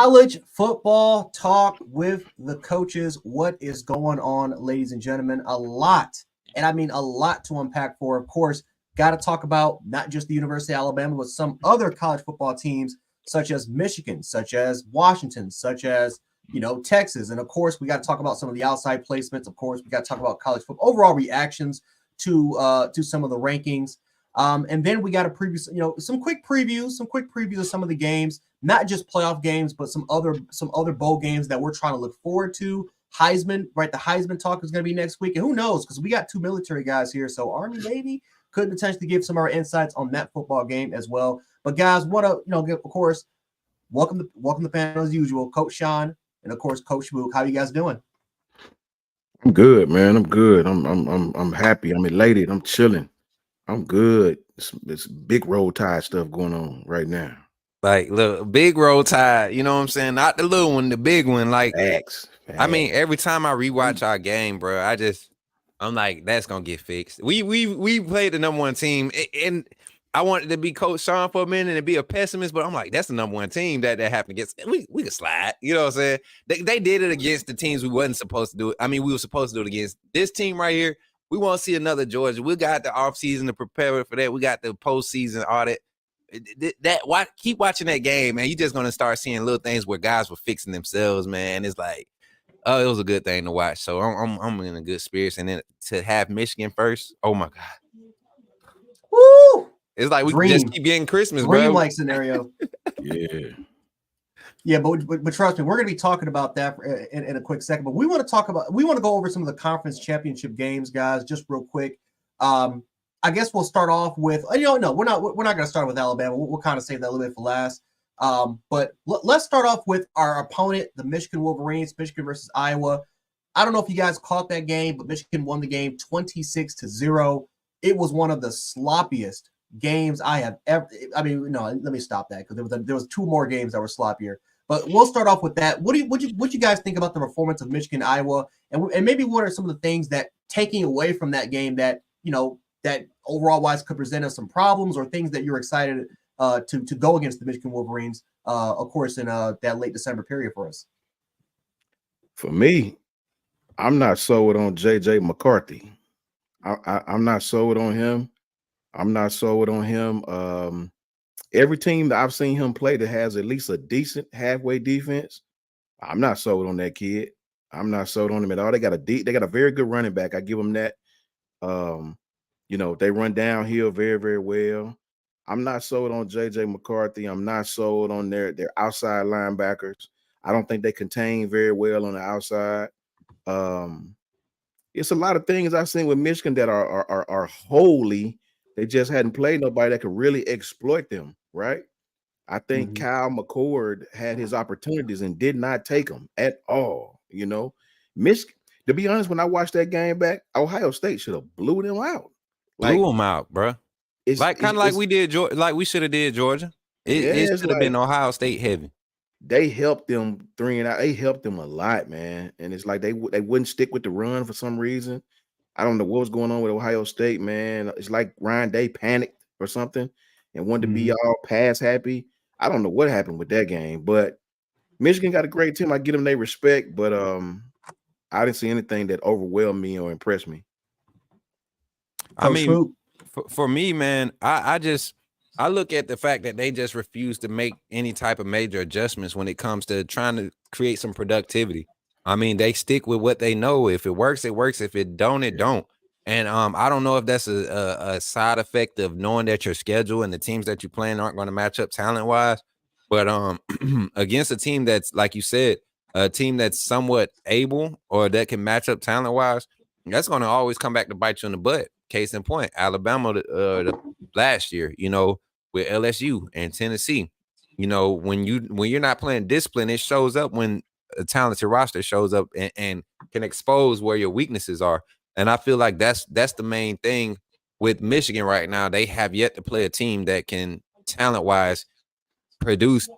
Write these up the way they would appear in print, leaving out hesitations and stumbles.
College football talk with the coaches. What is going on, ladies and gentlemen? A lot, and I mean a lot to unpack for. Of course, got to talk about not just the University of Alabama, but some other college football teams, such as Michigan, such as Washington, such as Texas, and of course, we got to talk about some of the outside placements. Of course, we got to talk about college football overall reactions to some of the rankings. And then we got to preview, some quick previews of some of the games, not just playoff games, but some other bowl games that we're trying to look forward to. Heisman, right? The Heisman talk is going to be next week, and who knows? Because we got two military guys here, so Army Navy could potentially give some of our insights on that football game as well. But guys, want to of course, welcome the panel as usual, Coach Sean and of course Coach Mook. How you guys doing? I'm good, man. I'm good. I'm happy. I'm elated. I'm chilling. I'm good. It's big roll tide stuff going on right now. Like, look, big roll tide, you know what I'm saying? Not the little one, the big one. Like, Facts. I mean, every time I rewatch our game, bro, I'm like, that's gonna get fixed. We played the number one team, and I wanted to be Coach Sean for a minute and be a pessimist, but I'm like, that's the number one team that happened against. We could slide, you know what I'm saying? They did it against the teams we wasn't supposed to do it. I mean, we were supposed to do it against this team right here. We want to see another Georgia. We got the offseason to prepare for that. We got the postseason audit. Keep watching that game, man. You're just gonna start seeing little things where guys were fixing themselves, man. It's like, oh, it was a good thing to watch. So I'm in a good spirits, and then to have Michigan first, oh my god, woo! It's like we can just keep getting Christmas, bro. Dream-like scenario. Yeah, but trust me, we're going to be talking about that in a quick second. But we want to go over some of the conference championship games, guys, just real quick. I guess we'll start off with no, we're not going to start with Alabama. We'll kind of save that a little bit for last. But let's start off with our opponent, the Michigan Wolverines, Michigan versus Iowa. I don't know if you guys caught that game, but Michigan won the game 26-0. It was one of the sloppiest games I have ever. I mean, no, let me stop that because there was two more games that were sloppier. But we'll start off with that. What you guys think about the performance of Michigan, Iowa, and maybe what are some of the things that taking away from that game that that overall wise could present us some problems, or things that you're excited to go against the Michigan Wolverines, of course, in that late December period for us? For me, I'm not sold on J.J. McCarthy. I'm not sold on him. Every team that I've seen him play that has at least a decent halfway defense, I'm not sold on that kid. I'm not sold on him at all. They got a very good running back. I give them that. They run downhill very, very well. I'm not sold on J.J. McCarthy. I'm not sold on their outside linebackers. I don't think they contain very well on the outside. It's a lot of things I've seen with Michigan that are wholly. They just hadn't played nobody that could really exploit them, right? I think Kyle McCord had his opportunities and did not take them at all. Michigan. To be honest, when I watched that game back, Ohio State should have blew them out. Blew them out, bro. Like we did, like we should have did Georgia. It should have been Ohio State heavy. They helped them 3-and-out. They helped them a lot, man. And it's like they wouldn't stick with the run for some reason. I don't know what was going on with Ohio State, man. It's like Ryan Day panicked or something and wanted to be all pass happy. I don't know what happened with that game, but Michigan got a great team. I give them their respect, but I didn't see anything that overwhelmed me or impressed me. I mean, for me, man, I look at the fact that they just refuse to make any type of major adjustments when it comes to trying to create some productivity. I mean, they stick with what they know. If it works, it works. If it don't, it don't. And I don't know if that's a side effect of knowing that your schedule and the teams that you're playing aren't going to match up talent-wise. But against a team that's, like you said, a team that's somewhat able or that can match up talent-wise, that's going to always come back to bite you in the butt. Case in point, Alabama last year, with LSU and Tennessee. When you're not playing discipline, it shows up when a talented roster shows up and can expose where your weaknesses are. And I feel like that's the main thing with Michigan right now. They have yet to play a team that can talent-wise produce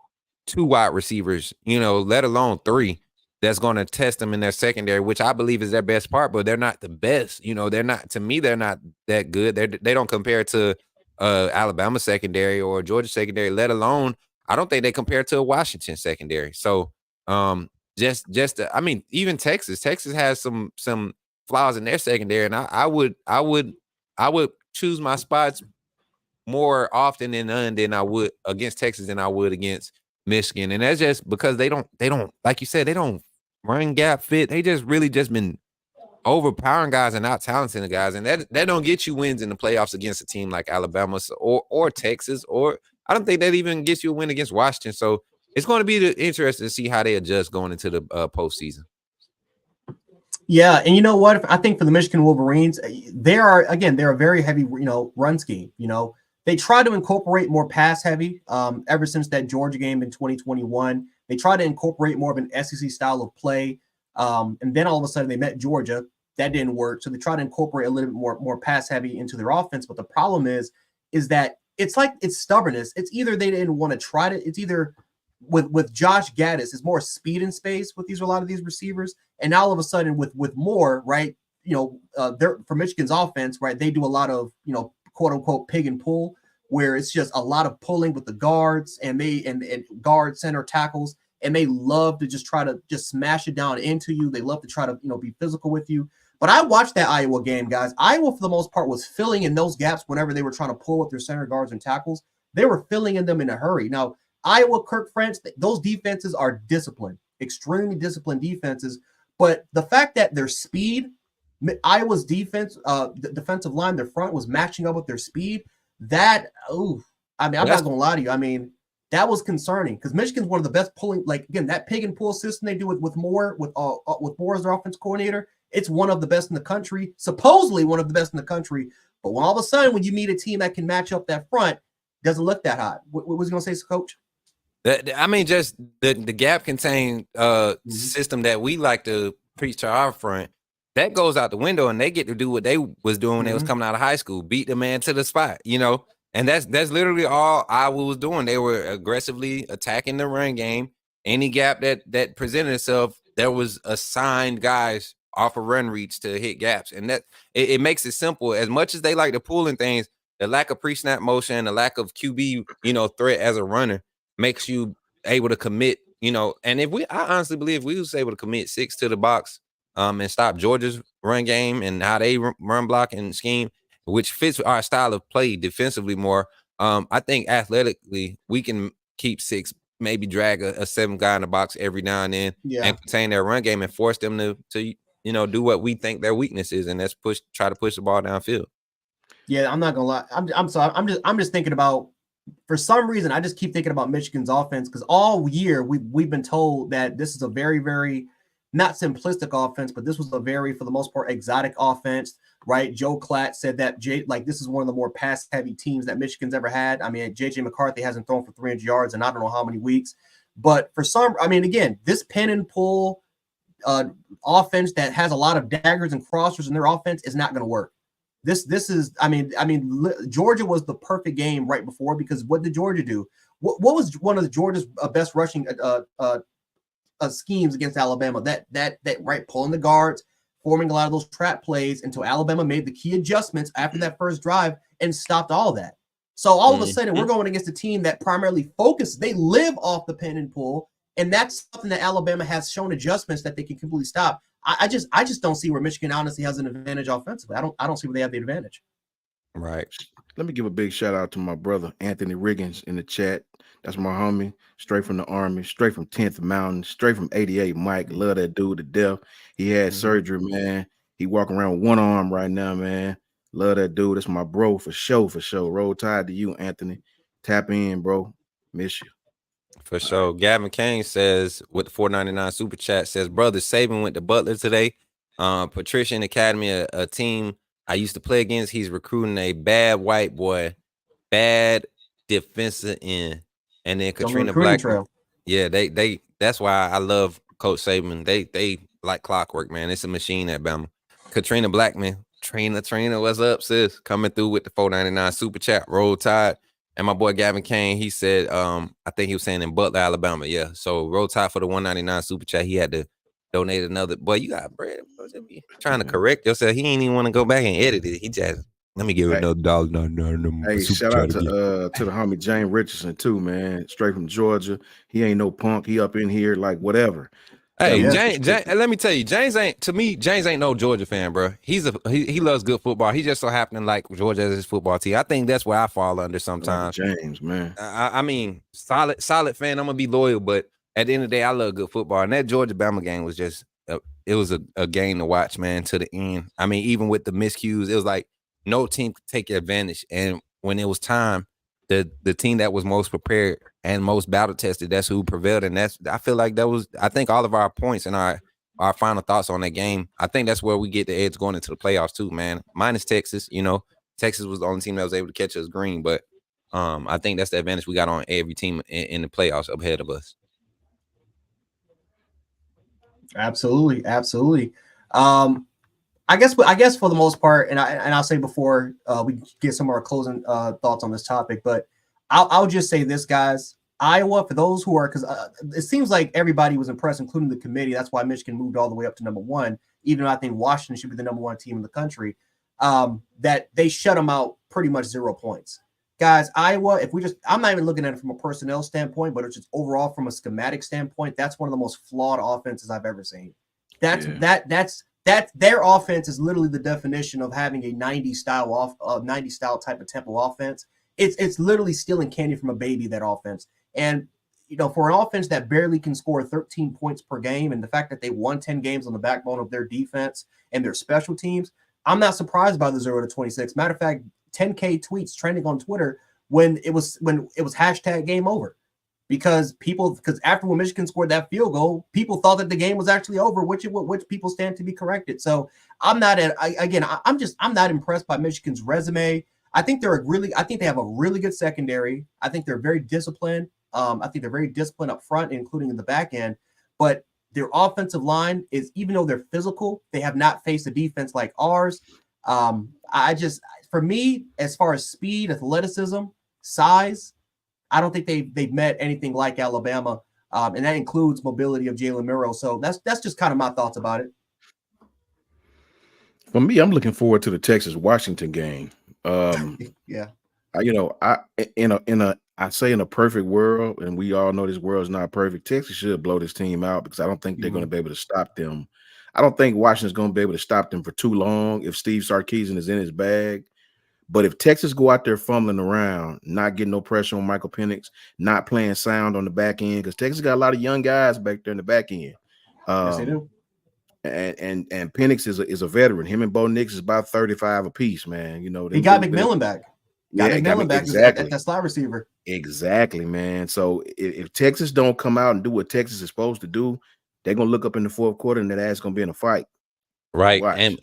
2 wide receivers, let alone 3. That's going to test them in their secondary, which I believe is their best part, but they're not the best. They're not that good. They don't compare to Alabama secondary or Georgia secondary, let alone I don't think they compare to a Washington secondary. So I mean, even Texas has some flaws in their secondary, and I would choose my spots more often than none than I would against Texas than I would against Michigan. And that's just because they don't like you said, they don't run gap fit. They just really just been overpowering guys and out talenting the guys, and that don't get you wins in the playoffs against a team like Alabama or Texas, or I don't think that even gets you a win against Washington. So it's going to be interesting to see how they adjust going into the postseason. Yeah, and you know what? I think for the Michigan Wolverines, they're a very heavy, run scheme. They try to incorporate more pass heavy. Ever since that Georgia game in 2021, they try to incorporate more of an SEC style of play. And then all of a sudden they met Georgia. That didn't work. So they try to incorporate a little bit more pass heavy into their offense. But the problem is that it's stubbornness. It's either they didn't want to try to, it's either with Josh Gaddis, it's more speed and space with a lot of these receivers. And now all of a sudden with Moore, right, they're for Michigan's offense, right, they do a lot of, quote unquote pig and pull, where it's just a lot of pulling with the guards and guard center tackles. And they love to just try to just smash it down into you. They love to try to, be physical with you. But I watched that Iowa game, guys. Iowa, for the most part, was filling in those gaps whenever they were trying to pull with their center guards and tackles. They were filling in them in a hurry. Now, Iowa, Kirk Ferentz, those defenses are disciplined, extremely disciplined defenses. But the fact that their speed, Iowa's defense, the defensive line, their front was matching up with their speed. I'm not going to lie to you. I mean, that was concerning because Michigan's one of the best pulling, like, again, that pig and pull system they do with Moore, with Moore as their offense coordinator. It's one of the best in the country, supposedly one of the best in the country. But when all of a sudden, when you meet a team that can match up that front, doesn't look that hot. What was you going to say, Coach? I mean, just the gap contained system that we like to preach to our front, that goes out the window, and they get to do what they was doing when they was coming out of high school, beat the man to the spot, And that's literally all Iowa was doing. They were aggressively attacking the run game. Any gap that presented itself, there was assigned guys off a run reach to hit gaps. And that it makes it simple. As much as they like to pull in things, the lack of pre-snap motion, the lack of QB, threat as a runner makes you able to commit, and I honestly believe we was able to commit 6 to the box and stop Georgia's run game and how they run block and scheme, which fits our style of play defensively more. I think athletically we can keep 6, maybe drag a 7 guy in the box every now and then and contain their run game and force them to do what we think their weakness is, and that's try to push the ball downfield. Yeah, I'm not gonna lie. I'm sorry. I'm just thinking about, for some reason, I just keep thinking about Michigan's offense because all year we've been told that this is a very, very not simplistic offense, but this was a very, for the most part, exotic offense, right? Joe Klatt said that this is one of the more pass-heavy teams that Michigan's ever had. I mean, J.J. McCarthy hasn't thrown for 300 yards in I don't know how many weeks. But again, this pin and pull offense that has a lot of daggers and crossers in their offense is not going to work. This is, Georgia was the perfect game right before, because what did Georgia do? What was one of Georgia's best rushing schemes against Alabama? That right, pulling the guards, forming a lot of those trap plays until Alabama made the key adjustments after that first drive and stopped all that. So all of a sudden we're going against a team that primarily they live off the pin and pull, and that's something that Alabama has shown adjustments that they can completely stop. I just don't see where Michigan honestly has an advantage offensively. I don't see where they have the advantage. Right. Let me give a big shout out to my brother Anthony Riggins in the chat. That's my homie, straight from the Army, straight from 10th Mountain, straight from 88 Mike. Love that dude to death. He had surgery, man. He walking around with one arm right now, man. Love that dude. That's my bro for sure, for sure. Roll Tide to you, Anthony. Tap in, bro. Miss you. For sure. Gavin Kane says, with the $4.99 super chat, says, brother Saban went to Butler today. Patrician Academy, a team I used to play against. He's recruiting a bad white boy, bad defensive end. And then Katrina Blackman. Yeah, they that's why I love Coach Saban. They like clockwork, man. It's a machine at Bama. Katrina Blackman, Trina, what's up, sis? Coming through with the $4.99 super chat. Roll Tide. And my boy Gavin Kane, he said, I think he was saying in Butler, Alabama. Yeah. So Roll Tide for the $1.99 super chat. He had to donate another. Boy, you got bread. Trying to correct yourself. He ain't even want to go back and edit it. He just Let me give it another $1. No, hey, shout out to the homie James Richardson too, man. Straight from Georgia. He ain't no punk. He up in here like whatever. Hey, James, let me tell you, James ain't no Georgia fan, bro. He loves good football. He just so happened to like Georgia as his football team. I think that's where I fall under sometimes. James, man. I mean, solid fan. I'm gonna be loyal, but at the end of the day, I love good football. And that Georgia Bama game was just it was a game to watch, man, to the end. I mean, even with the miscues, it was like no team could take advantage. And when it was time, the team that was most prepared and most battle tested, that's who prevailed. And I feel like I think all of our points and our final thoughts on that game, I think that's where we get the edge going into the playoffs too, man. Minus Texas, Texas was the only team that was able to catch us green, but I think that's the advantage we got on every team in the playoffs up ahead of us. Absolutely. I guess for the most part, and I'll say before we get some of our closing thoughts on this topic, but I'll just say this, guys. Iowa, for those who are, because it seems like everybody was impressed, including the committee. That's why Michigan moved all the way up to number 1, even though I think Washington should be the number 1 team in the country. That they shut them out pretty much 0 points. Guys, Iowa, I'm not even looking at it from a personnel standpoint, but it's just overall from a schematic standpoint, that's one of the most flawed offenses I've ever seen. That's their offense is literally the definition of having a 90 style type of tempo offense. It's literally stealing candy from a baby, that offense. And for an offense that barely can score 13 points per game, and the fact that they won 10 games on the backbone of their defense and their special teams, I'm not surprised by the 0-26. Matter of fact, 10K tweets trending on Twitter when it was hashtag game over, because after when Michigan scored that field goal, people thought that the game was actually over, which people stand to be corrected. So I'm not impressed by Michigan's resume. I think they have a really good secondary. I think they're very disciplined. I think they're very disciplined up front, including in the back end. But their offensive line is, even though they're physical, they have not faced a defense like ours. For me, as far as speed, athleticism, size, I don't think they've met anything like Alabama, and that includes mobility of Jalen Milroe. So that's just kind of my thoughts about it. For me, I'm looking forward to the Texas-Washington game. Yeah. I say in a perfect world, and we all know this world is not perfect, Texas should blow this team out, because I don't think they're going to be able to stop them. I don't think Washington's going to be able to stop them for too long if Steve Sarkisian is in his bag. But if Texas go out there fumbling around, not getting no pressure on Michael Penix, not playing sound on the back end, because Texas got a lot of young guys back there in the back end. Yes, they do. And Penix is a veteran. Him and Bo Nix is about 35 apiece, man. He got McMillan back. Exactly. That slot receiver. Exactly, man. So if Texas don't come out and do what Texas is supposed to do, they're gonna look up in the fourth quarter and that ass gonna be in a fight. Right.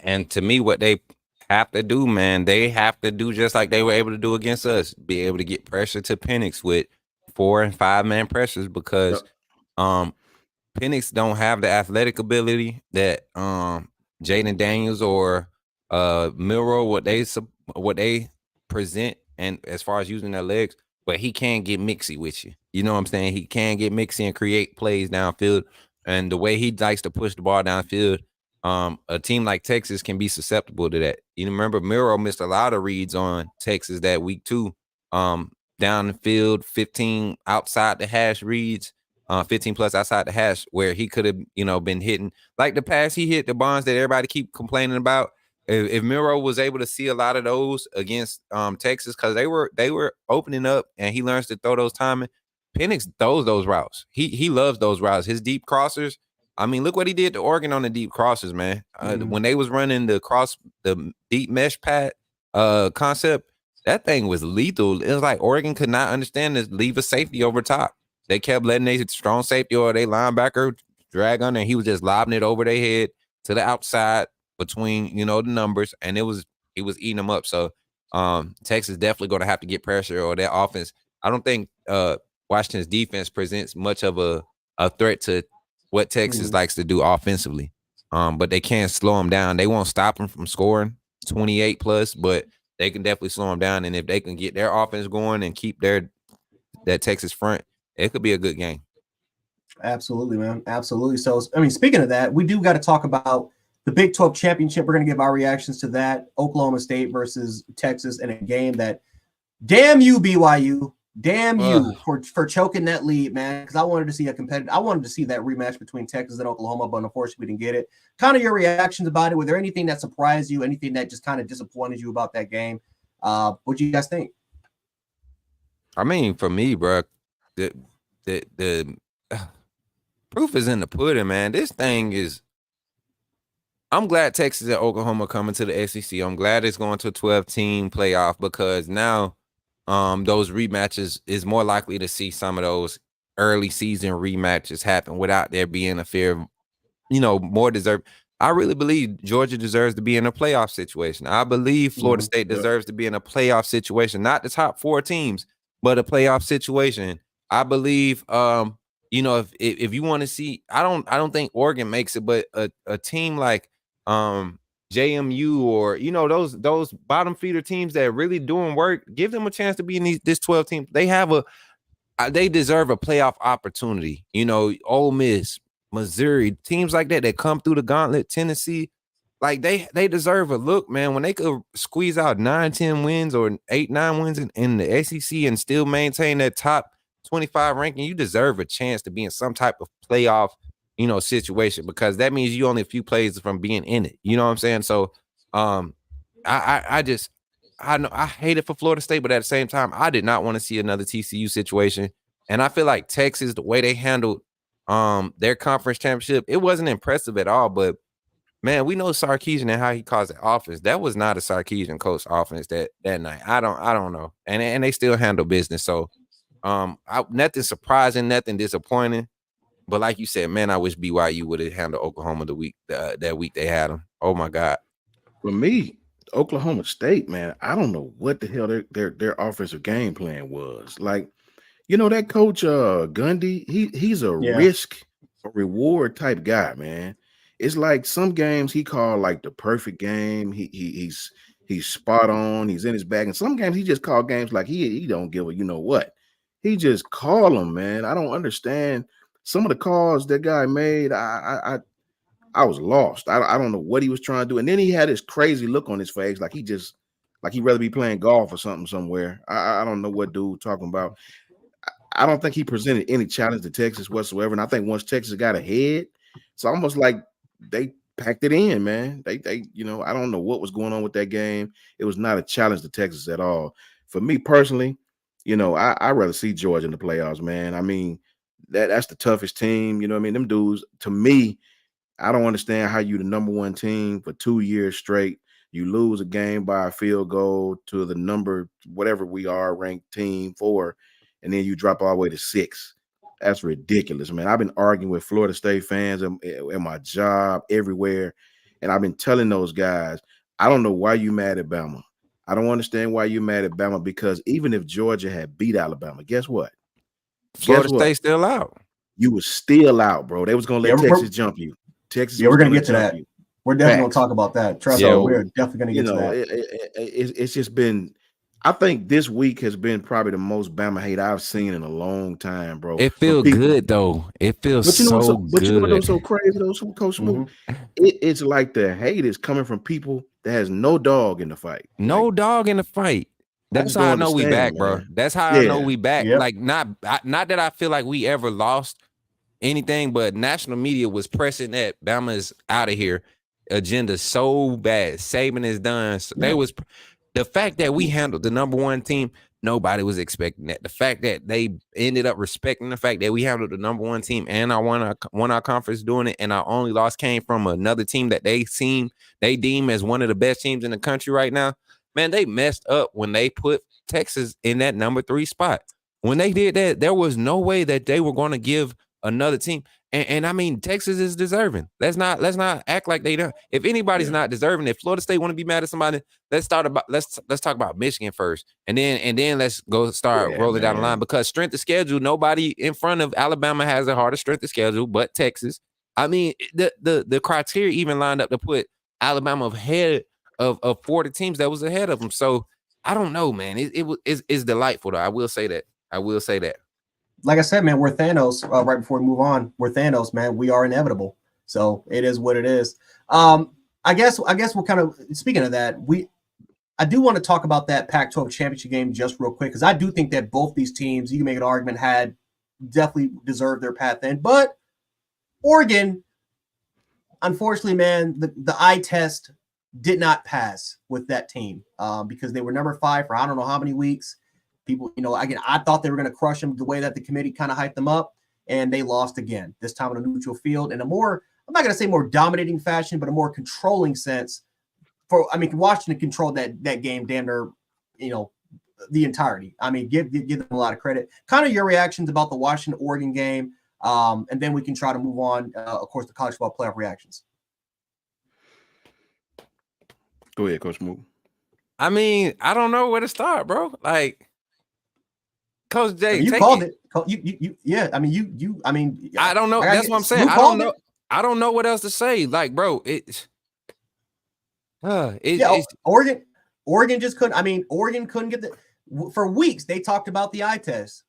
And to me, what they have to do, man, they have to do just like they were able to do against us, be able to get pressure to Penix with 4- and 5-man pressures, because Penix don't have the athletic ability that Jaden Daniels or Milroe, what they present, and as far as using their legs, but he can get mixy with you. You know what I'm saying? He can get mixy and create plays downfield, and the way he likes to push the ball downfield, a team like Texas can be susceptible to that. You remember Milroe missed a lot of reads on Texas that week too. Down the field, 15 outside the hash reads, 15 plus outside the hash, where he could have, been hitting like the pass he hit, the bonds that everybody keep complaining about. If Milroe was able to see a lot of those against Texas, because they were opening up, and he learns to throw those timing. Penix throws those routes. He loves those routes. His deep crossers. I mean, look what he did to Oregon on the deep crosses, man. When they was running the deep mesh pad concept, that thing was lethal. It was like Oregon could not understand this, leave a safety over top. They kept letting their strong safety or their linebacker drag on, and he was just lobbing it over their head to the outside between, the numbers, and he was eating them up. So Texas definitely going to have to get pressure, or their offense. I don't think Washington's defense presents much of a threat to what Texas likes to do offensively. But they can't slow them down. They won't stop them from scoring 28 plus, but they can definitely slow them down. And if they can get their offense going and keep that Texas front, it could be a good game. Absolutely, man. Absolutely. So, I mean, speaking of that, we do got to talk about the Big 12 championship. We're going to give our reactions to that. Oklahoma State versus Texas in a game that, damn you, BYU. Damn you for choking that lead, man. Because I wanted to see a competitive. I wanted to see that rematch between Texas and Oklahoma, but unfortunately we didn't get it. Kind of your reactions about it. Were there anything that surprised you? Anything that just kind of disappointed you about that game? What do you guys think? I mean, for me, bro, the proof is in the pudding, man. This thing is. I'm glad Texas and Oklahoma coming to the SEC. I'm glad it's going to a 12-team playoff because now those rematches is more likely to see some of those early season rematches happen without there being a fear of, more deserved. I really believe Georgia deserves to be in a playoff situation. I believe Florida State deserves to be in a playoff situation, not the top 4 teams, but a playoff situation. I believe, if you want to see, I don't think Oregon makes it, but a team like JMU or those bottom feeder teams that are really doing work, give them a chance to be in this 12 team. They deserve a playoff opportunity. Ole Miss, Missouri, teams like that come through the gauntlet, Tennessee, like they deserve a look, man. When they could squeeze out 9-10 wins or 8-9 wins in the SEC and still maintain that top 25 ranking, you deserve a chance to be in some type of playoff situation, because that means you only a few plays from being in it. You know what I'm saying? So I know I hate it for Florida State, but at the same time, I did not want to see another TCU situation. And I feel like Texas, the way they handled their conference championship, it wasn't impressive at all. But man, we know Sarkisian and how he calls the offense. That was not a Sarkisian coach offense that night. I don't know. And they still handle business. So nothing surprising, nothing disappointing. But like you said, man, I wish BYU would have handled Oklahoma that week they had them. Oh my God. For me, Oklahoma State, man, I don't know what the hell their offensive game plan was. Like, that coach Gundy, he's a risk or reward type guy, man. It's like some games he called like the perfect game. He's spot on. He's in his bag. And some games he just called games like he don't give a what. He just call them, man. I don't understand some of the calls that guy made. I was lost. I don't know what he was trying to do. And then he had this crazy look on his face, like he'd rather be playing golf or something somewhere. I don't know what dude talking about. I don't think he presented any challenge to Texas whatsoever. And I think once Texas got ahead, it's almost like they packed it in, man. They I don't know what was going on with that game. It was not a challenge to Texas at all. For me personally, I'd rather see Georgia in the playoffs, man. I mean, that's the toughest team. You know what I mean? Them dudes, to me, I don't understand how you the number 1 team for 2 years straight. You lose a game by a field goal to the number, whatever we are, ranked team 4, and then you drop all the way to 6. That's ridiculous, man. I've been arguing with Florida State fans at my job, everywhere, and I've been telling those guys, I don't know why you mad at Bama. I don't understand why you're mad at Bama, because even if Georgia had beat Alabama, guess what? Florida State still out. You was still out, bro. They was going to let Texas jump you. Texas. Yeah, we're going to get to that. We're definitely going to talk about that. Trust me, we're definitely going to get to that. It's just been, I think this week has been probably the most Bama hate I've seen in a long time, bro. It feels good, though. It feels so good. But you know what's so crazy, though, Coach Smoot? It's like the hate is coming from people that has no dog in the fight. No dog in the fight. That's how I know we back, bro. That's how I know we back. Yep. Like, not that I feel like we ever lost anything, but national media was pressing that Bama's out of here agenda so bad. Saban is done. So they was the fact that we handled the number 1 team. Nobody was expecting that. The fact that they ended up respecting the fact that we handled the number 1 team and I won our conference doing it, and our only loss came from another team that they deem as one of the best teams in the country right now. Man, they messed up when they put Texas in that number 3 spot. When they did that, there was no way that they were going to give another team. And I mean, Texas is deserving. Let's not act like they don't. If anybody's not deserving, if Florida State want to be mad at somebody, let's talk about Michigan first, and then let's go start rolling down the line, because strength of schedule, nobody in front of Alabama has a harder strength of schedule but Texas. I mean, the criteria even lined up to put Alabama ahead of 40 teams that was ahead of them. So I don't know, man. It's delightful though. I will say that. Like I said, man, we're Thanos. Right before we move on, we're Thanos, man. We are inevitable. So it is what it is. I guess we'll kind of, speaking of that, I do want to talk about that Pac-12 championship game just real quick, because I do think that both these teams, you can make an argument, had definitely deserved their path in. But Oregon, unfortunately, man, the eye test did not pass with that team because they were number 5 for I don't know how many weeks. People, again, I thought they were going to crush them the way that the committee kind of hyped them up, and they lost again, this time on a neutral field in a more, I'm not going to say more dominating fashion, but a more controlling sense. Washington controlled that game damn near, the entirety. I mean, give them a lot of credit. Kind of your reactions about the Washington-Oregon game, and then we can try to move on, of course, the college football playoff reactions. Go ahead, Coach Mook. I mean, I don't know where to start, bro. Like, Coach Jay, you called it. Yeah. I don't know. That's what I'm saying. I don't know. I don't know what else to say. Like, bro, Oregon just couldn't. Oregon couldn't get for weeks. They talked about the eye test,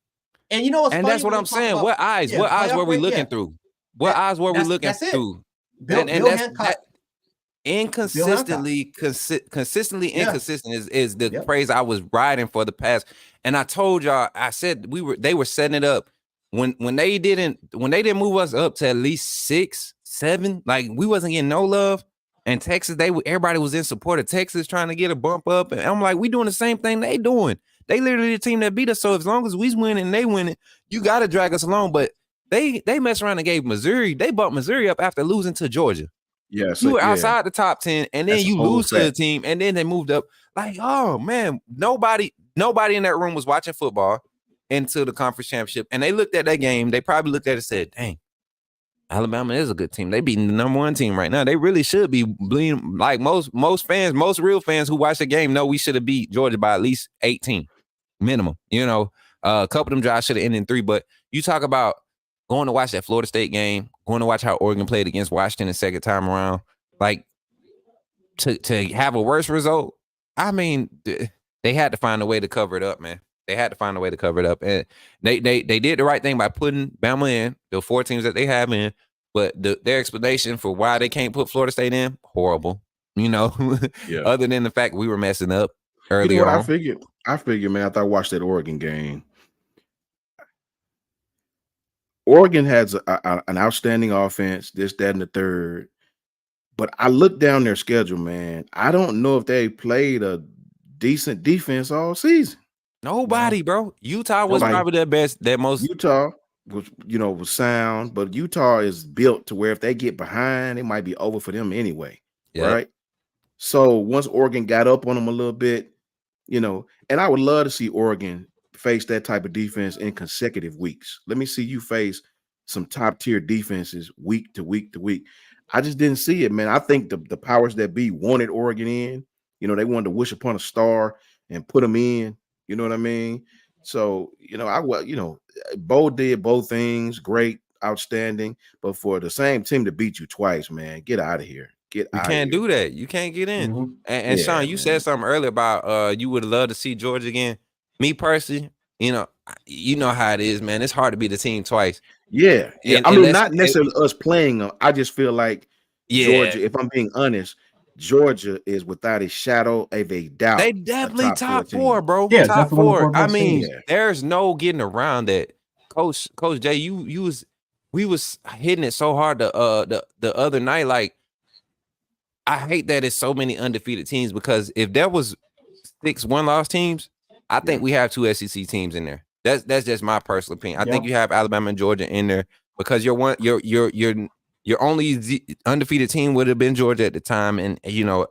and what's funny, that's what I'm saying. What eyes? What eyes were we looking through? What eyes were we looking through? Bill Hancock. Consistently inconsistent is the phrase I was riding for the past. And I told y'all, I said they were setting it up when they didn't move us up to at least 6, 7. Like, we wasn't getting no love. And Texas, everybody was in support of Texas trying to get a bump up. And I'm like, we doing the same thing they doing. They literally the team that beat us. So as long as we winning and they winning, you got to drag us along. But they messed around and gave Missouri. They bumped Missouri up after losing to Georgia. Yeah, you were outside the top 10, and then you lose to the team, and then they moved up. Like, oh man, nobody in that room was watching football into the conference championship, and they looked at that game. They probably looked at it and said, "Dang, Alabama is a good team. They beating the number 1 team right now. They really should be bleeding." Like most fans, most real fans who watch the game know we should have beat Georgia by at least 18 minimum. A couple of them drives should have ended in 3. But you talk about going to watch that Florida State game, going to watch how Oregon played against Washington the second time around, like to have a worse result. I mean, they had to find a way to cover it up, man. They had to find a way to cover it up, and they did the right thing by putting Bama in, the 4 teams that they have in. But their explanation for why they can't put Florida State in, horrible. Other than the fact we were messing up earlier on. I figured, man. After I watched that Oregon game, Oregon has an outstanding offense, this, that, and the third. But I looked down their schedule, man. I don't know if they played a decent defense all season. Nobody, bro. Utah was probably their best, their most. Utah was sound, but Utah is built to where if they get behind, it might be over for them anyway, right? So once Oregon got up on them a little bit, and I would love to see Oregon face that type of defense in consecutive weeks. Let me see you face some top tier defenses week to week to week. I just didn't see it, man. I think the powers that be wanted Oregon in. They wanted to wish upon a star and put them in. You know what I mean? So, Bo did both things, great, outstanding. But for the same team to beat you twice, man, get out of here. You can't do that. You can't get in. Mm-hmm. And Sean, you said something earlier about you would love to see Georgia again. Me personally, you know how it is, man. It's hard to beat the team twice. Yeah. Not necessarily us playing them. I just feel like Georgia, if I'm being honest, Georgia is without a shadow of a doubt. They definitely top 4, bro. Yeah, top 4. I mean, there's no getting around that. Coach Jay, we was hitting it so hard the other night. Like, I hate that it's so many undefeated teams, because if there was 6 1-loss teams, I think we have 2 SEC teams in there. That's just my personal opinion. I think you have Alabama and Georgia in there because your only undefeated team would have been Georgia at the time, and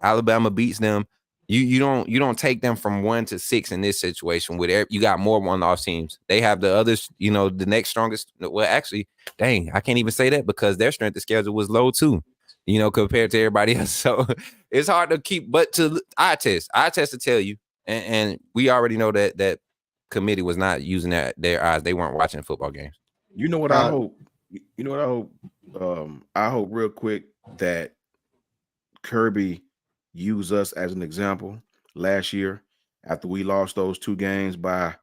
Alabama beats them. You don't take them from 1 to 6 in this situation. You got more 1-loss teams. They have the others. The next strongest. Well, actually, dang, I can't even say that because their strength of schedule was low too. Compared to everybody else. So it's hard to keep. But to eye test to tell you, and we already know that committee was not using their eyes. They weren't watching football games. You know what I hope? I hope real quick that Kirby use us as an example last year after we lost those 2 games by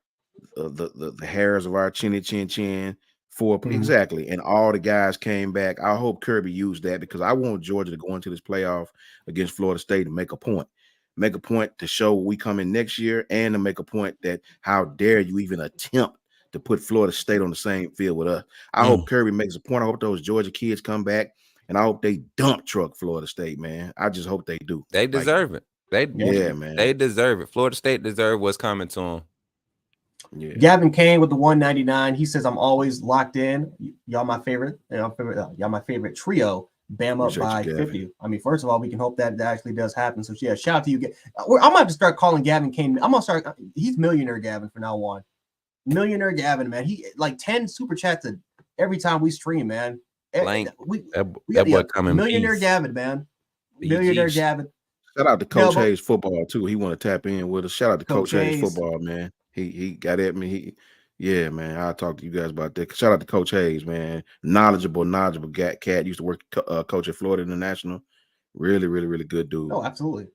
the hairs of our chinny chin chin. Exactly. And all the guys came back. I hope Kirby used that because I want Georgia to go into this playoff against Florida State and make a point. Make a point to show we come in next year and to make a point that how dare you even attempt to put Florida State on the same field with us. I hope Kirby makes a point. I hope those Georgia kids come back and I hope they dump truck Florida State, man. I just hope they do. They deserve it. Man. They deserve it. Florida State deserve what's coming to them. Yeah. Gavin Kane with the 199. He says, I'm always locked in. Y'all my favorite. Y'all my favorite trio. Bama by 50. I mean, first of all, we can hope that actually does happen. So yeah, shout out to you. I'm gonna have to start calling Gavin Kane. I'm gonna start. He's Millionaire Gavin for now on. Millionaire Gavin, man. He like 10 super chats every time we stream, man. We got coming. Millionaire peace. Gavin, man. Millionaire Gavin. Shout out to Coach Hayes football too. He want to tap in with us. Shout out to Coach Hayes football, man. He got at me. Yeah, man. I'll talk to you guys about that. Shout out to Coach Hayes, man. Knowledgeable cat. Used to work coach at Florida International. Really good dude. Oh, absolutely,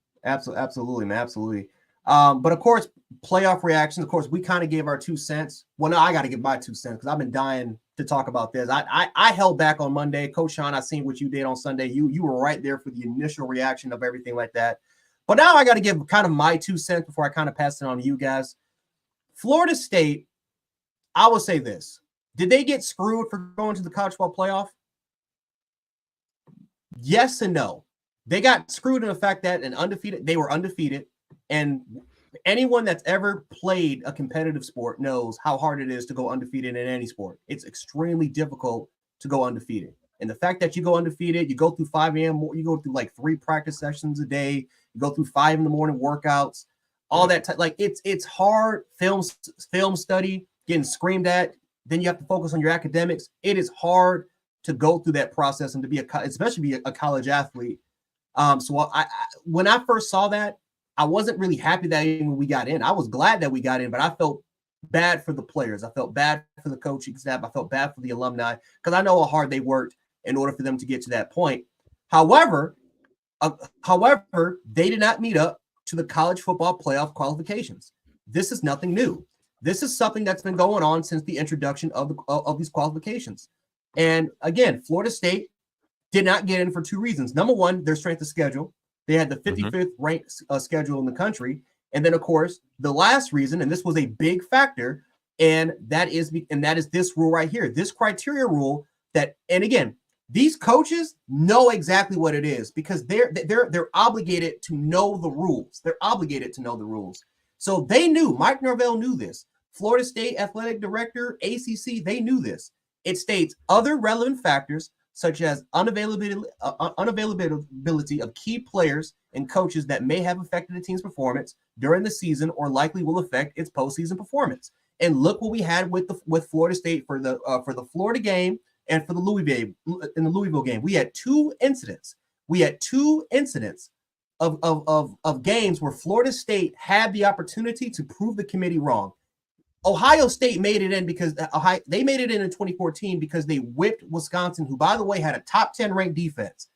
man, absolutely. But of course, playoff reactions. Of course, we kind of gave our 2 cents. Well, no, I got to give my 2 cents because I've been dying to talk about this. I held back on Monday. Coach Sean, I seen what you did on Sunday. You were right there for the initial reaction of everything like that. But now I got to give kind of my 2 cents before I kind of pass it on to you guys. Florida State, I will say this. Did they get screwed for going to the college football playoff? Yes and no. They got screwed in the fact that they were undefeated. And anyone that's ever played a competitive sport knows how hard it is to go undefeated in any sport. It's extremely difficult to go undefeated. And the fact that you go undefeated, you go through 5 a.m., you go through like 3 practice sessions a day, you go through 5 in the morning workouts, all that. Like it's hard film study, getting screamed at. Then you have to focus on your academics. It is hard to go through that process and to be especially be a college athlete. So when I first saw that, I wasn't really happy that even we got in. I was glad that we got in, but I felt bad for the players. I felt bad for the coaching staff. I felt bad for the alumni because I know how hard they worked in order for them to get to that point. However, they did not meet up to the college football playoff qualifications. This is nothing new. This is something that's been going on since the introduction of these qualifications. And again, Florida State did not get in for 2 reasons. Number one, their strength of schedule. They had the 55th ranked schedule in the country. And then, of course, the last reason, and this was a big factor, and that is this rule right here, this criteria rule that, and again, these coaches know exactly what it is because they're obligated to know the rules. They're obligated to know the rules. So they knew, Mike Norvell knew this. Florida State Athletic Director, ACC, they knew this. It states other relevant factors such as unavailability of key players and coaches that may have affected the team's performance during the season or likely will affect its postseason performance. And look what we had with Florida State for the Florida game and for the Louisville game. We had 2 incidents. Of games where Florida State had the opportunity to prove the committee wrong. Ohio State made it in because they made it in 2014 because they whipped Wisconsin, who, by the way, had a top 10 ranked defense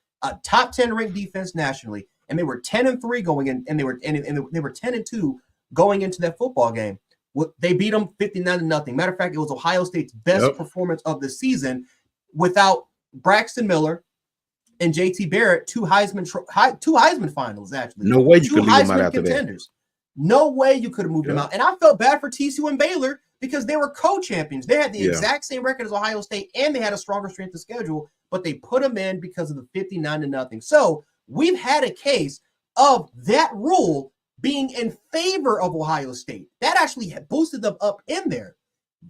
nationally, and they were 10-3 going in, and they were 10-2 going into that football game. They beat them 59-0. Matter of fact, it was Ohio State's best performance of the season without Braxton Miller and JT Barrett, 2 Heisman finalists, actually. No way you could leave them out after contenders. No way you could have moved them out. And I felt bad for TCU and Baylor because they were co-champions. They had the exact same record as Ohio State, and they had a stronger strength of schedule, but they put them in because of the 59-0. So we've had a case of that rule being in favor of Ohio State. That actually boosted them up in there.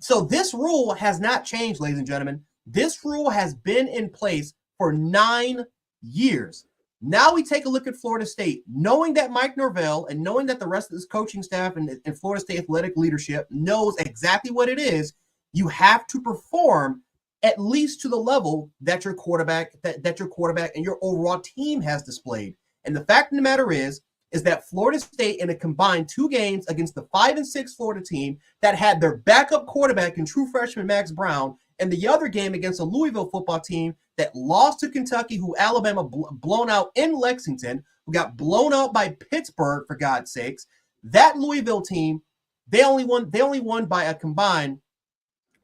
So this rule has not changed, ladies and gentlemen. This rule has been in place for 9 years. Now we take a look at Florida State, knowing that Mike Norvell and knowing that the rest of this coaching staff and Florida State athletic leadership knows exactly what it is. You have to perform at least to the level that your quarterback and your overall team has displayed. And the fact of the matter is that Florida State, in a combined 2 games against the 5-6 Florida team that had their backup quarterback and true freshman Max Brown, and the other game against a Louisville football team that lost to Kentucky, who Alabama blown out in Lexington, who got blown out by Pittsburgh, for God's sakes. That Louisville team, they only won by a combined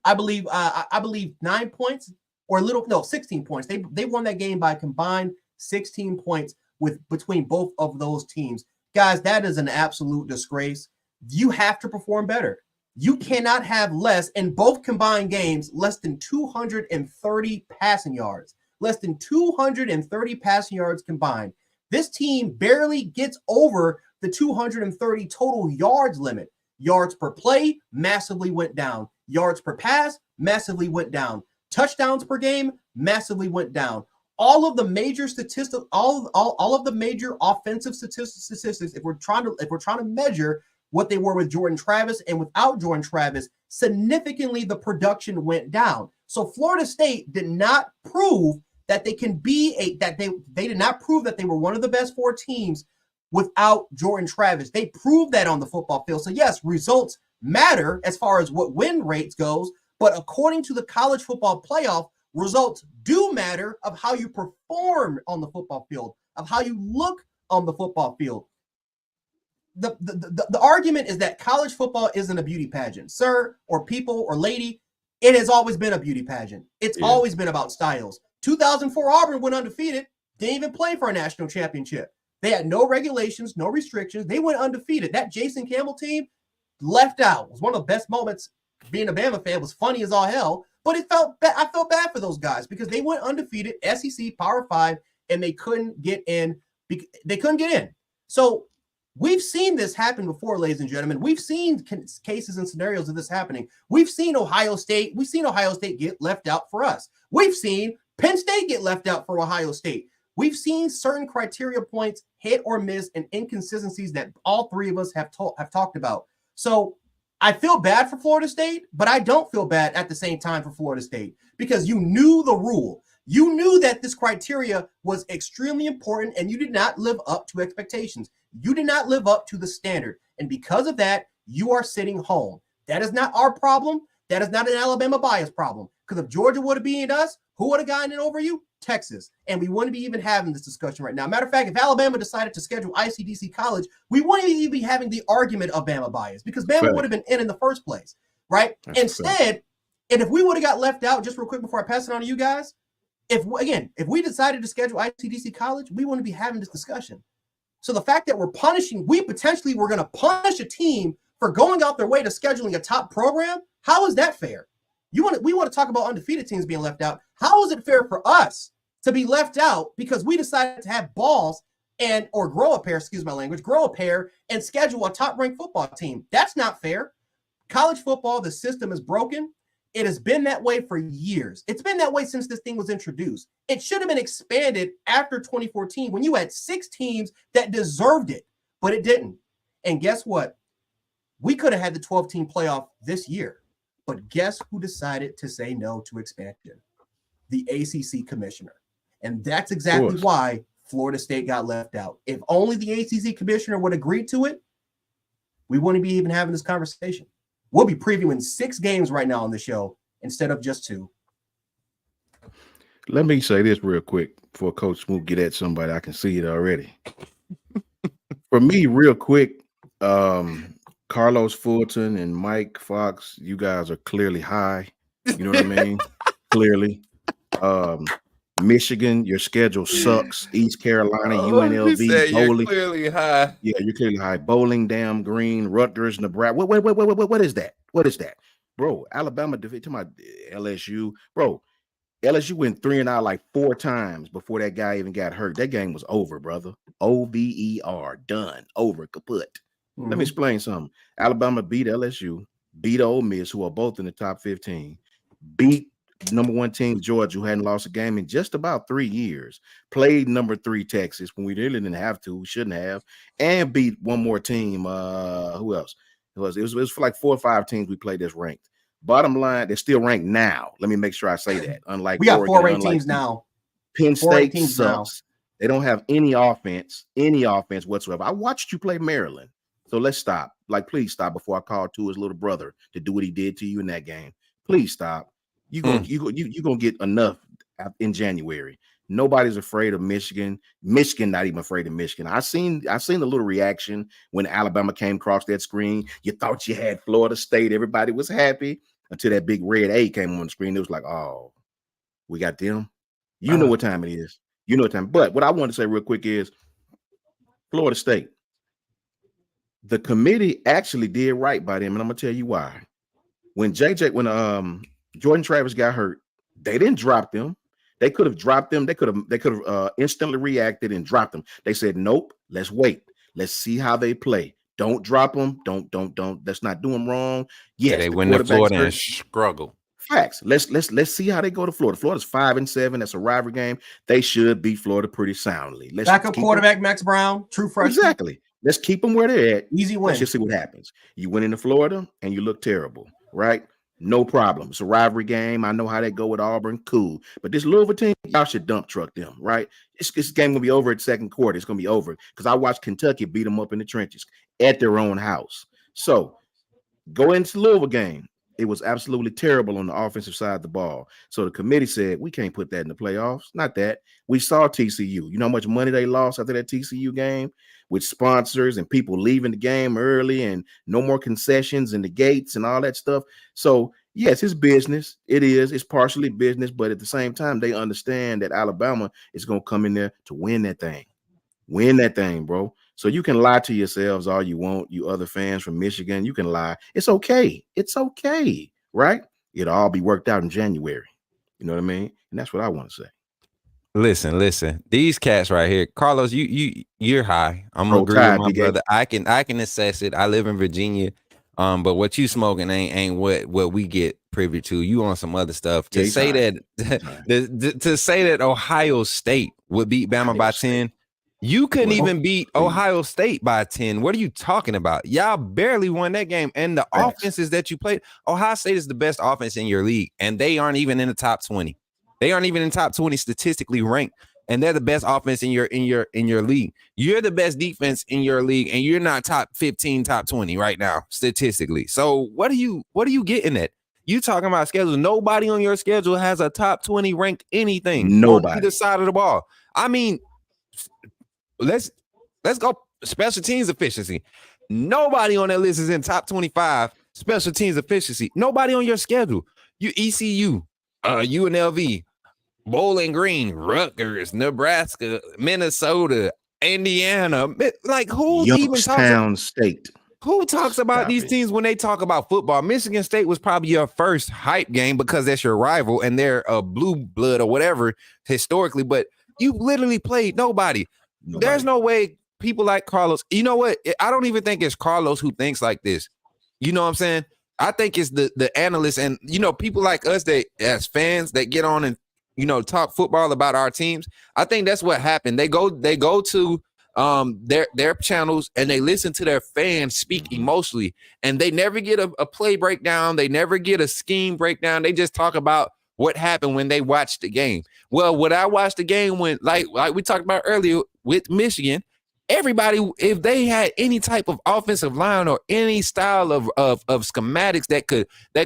I believe 9 points or 16 points. They won that game by combined 16 points between both of those teams. Guys, that is an absolute disgrace. You have to perform better. You cannot have less in both combined games, less than 230 passing yards. Less than 230 passing yards combined. This team barely gets over the 230 total yards limit. Yards per play massively went down. Yards per pass massively went down. Touchdowns per game massively went down. All of the major statistics, all of the major offensive statistics, if we're trying to measure what they were with Jordan Travis and without Jordan Travis, significantly the production went down. So Florida State did not prove that they can be they did not prove that they were one of the best 4 teams without Jordan Travis. They proved that on the football field. So yes, results matter as far as what win rates goes, but according to the college football playoff, results do matter of how you perform on the football field, of how you look on the football field. The argument is that college football isn't a beauty pageant. Sir, or people, or lady, it has always been a beauty pageant. It's always been about styles. 2004 Auburn went undefeated, didn't even play for a national championship. They had no regulations, no restrictions. They went undefeated. That Jason Campbell team left out. It was one of the best moments. Being a Bama fan was funny as all hell, but I felt bad for those guys because they went undefeated, SEC Power 5, and they couldn't get in. So we've seen this happen before, ladies and gentlemen. We've seen cases and scenarios of this happening. We've seen Ohio State get left out for us. We've seen Penn State get left out for Ohio State. We've seen certain criteria points hit or miss and inconsistencies that all 3 of us have talked about. So I feel bad for Florida State, but I don't feel bad at the same time for Florida State because you knew the rule. You knew that this criteria was extremely important and you did not live up to expectations. You did not live up to the standard. And because of that, you are sitting home. That is not our problem. That is not an Alabama bias problem. Because if Georgia would have beaten us, who would have gotten it over you? Texas. And we wouldn't be even having this discussion right now. Matter of fact, if Alabama decided to schedule ICDC college, we wouldn't even be having the argument of Bama bias because Bama would have been in the first place, right? That's Instead, and if we would have got left out, just real quick before I pass it on to you guys, if we decided to schedule ICDC college, we wouldn't be having this discussion. So the fact that we potentially were going to punish a team for going out their way to scheduling a top program, how is that fair? We want to talk about undefeated teams being left out. How is it fair for us to be left out because we decided to have balls or grow a pair and schedule a top-ranked football team? That's not fair. College football, the system is broken. It has been that way for years. It's been that way since this thing was introduced. It should have been expanded after 2014 when you had 6 teams that deserved it, but it didn't. And guess what? We could have had the 12-team playoff this year, but guess who decided to say no to expansion? The ACC commissioner. And that's exactly why Florida State got left out. If only the ACC commissioner would agree to it, we wouldn't be even having this conversation. We'll be previewing 6 games right now on the show instead of just 2. Let me say this real quick before Coach Smoot get at somebody. I can see it already. For me, real quick, Carlos Fulton and Mike Fox, you guys are clearly high. You know what I mean? Clearly. Michigan, your schedule sucks. East Carolina, UNLV, Bowling. You're clearly high. Yeah, you're clearly high. Bowling, Damn Green, Rutgers, Nebraska. What is that? What is that? Bro, Alabama defeat to my LSU. Bro, LSU went 3-0 like 4 times before that guy even got hurt. That game was over, brother. OVER, done, over, kaput. Mm-hmm. Let me explain something. Alabama beat LSU, beat Ole Miss, who are both in the top 15, beat number 1 team Georgia, who hadn't lost a game in just about 3 years, played number 3 Texas when we really didn't have to, we shouldn't have, and beat one more team. Who else? It was for like 4 or 5 teams we played that's ranked. Bottom line, they're still ranked now. Let me make sure I say that. Unlike we got Oregon, 4 ranked teams now. Penn State sucks. Now. They don't have any offense whatsoever. I watched you play Maryland. So let's stop. Like, please stop before I call to his little brother to do what he did to you in that game. Please stop. You're gonna get enough in January. Nobody's afraid of Michigan. Michigan not even afraid of Michigan. I seen the little reaction when Alabama came across that screen. You thought you had Florida State. Everybody was happy until that big red A came on the screen. It was like, oh, we got them. You know what time it is. You know what time. But what I want to say real quick is Florida State. The committee actually did right by them, and I'm gonna tell you why. When Jordan Travis got hurt, they didn't drop them. They could have dropped them. They could have instantly reacted and dropped them. They said, nope, let's wait. Let's see how they play. Don't drop them. Don't. Let's not do them wrong. Yes, they win to Florida and struggle. Facts. Let's see how they go to Florida. Florida's 5-7. That's a rivalry game. They should beat Florida pretty soundly. Backup quarterback Max Brown, true freshman. Exactly. Let's keep them where they're at. Easy win. Let's just see what happens. You went into Florida and you look terrible, right? No problem. It's a rivalry game. I know how they go with Auburn. Cool. But this Louisville team, y'all should dump truck them, right? This game gonna be over at second quarter. It's gonna be over because I watched Kentucky beat them up in the trenches at their own house. So go into the Louisville game. It was absolutely terrible on the offensive side of the ball. So the committee said, we can't put that in the playoffs. Not that. We saw TCU. You know how much money they lost after that TCU game with sponsors and people leaving the game early and no more concessions in the gates and all that stuff. So, yes, it's business. It is. It's partially business. But at the same time, they understand that Alabama is going to come in there to win that thing. Win that thing, bro. So you can lie to yourselves all you want, you other fans from Michigan. You can lie. It's okay. It's okay, right? It'll all be worked out in January. You know what I mean? And that's what I want to say. Listen. These cats right here, Carlos. You're high. I'm gonna agree with my brother. I can assess it. I live in Virginia, but what you smoking ain't what we get privy to. You on some other stuff. To say that Ohio State would beat Bama by 10. You couldn't even beat Ohio State by 10. What are you talking about? Y'all barely won that game. And the offenses that you played, Ohio State is the best offense in your league, and they aren't even in the top 20. They aren't even in top 20 statistically ranked, and they're the best offense in your league. You're the best defense in your league, and you're not top 15, top 20 right now statistically. So what are you getting at? You talking about schedule? Nobody on your schedule has a top 20 ranked anything. Nobody on either side of the ball. I mean. Let's go special teams efficiency. Nobody on that list is in top 25 special teams efficiency. Nobody on your schedule. You ECU, UNLV, Bowling Green, Rutgers, Nebraska, Minnesota, Indiana. Like who Youngstown State? Who talks about these teams when they talk about football? Michigan State was probably your first hype game because that's your rival and they're a blue blood or whatever historically, but you literally played nobody. There's no way people like Carlos. You know what? I don't even think it's Carlos who thinks like this. You know what I'm saying? I think it's the analysts and, people like us that as fans that get on and, talk football about our teams. I think that's what happened. They go to their channels and they listen to their fans speak emotionally and they never get a play breakdown. They never get a scheme breakdown. They just talk about what happened when they watched the game. Well, when I watched the game when like we talked about earlier with Michigan, everybody, if they had any type of offensive line or any style of schematics that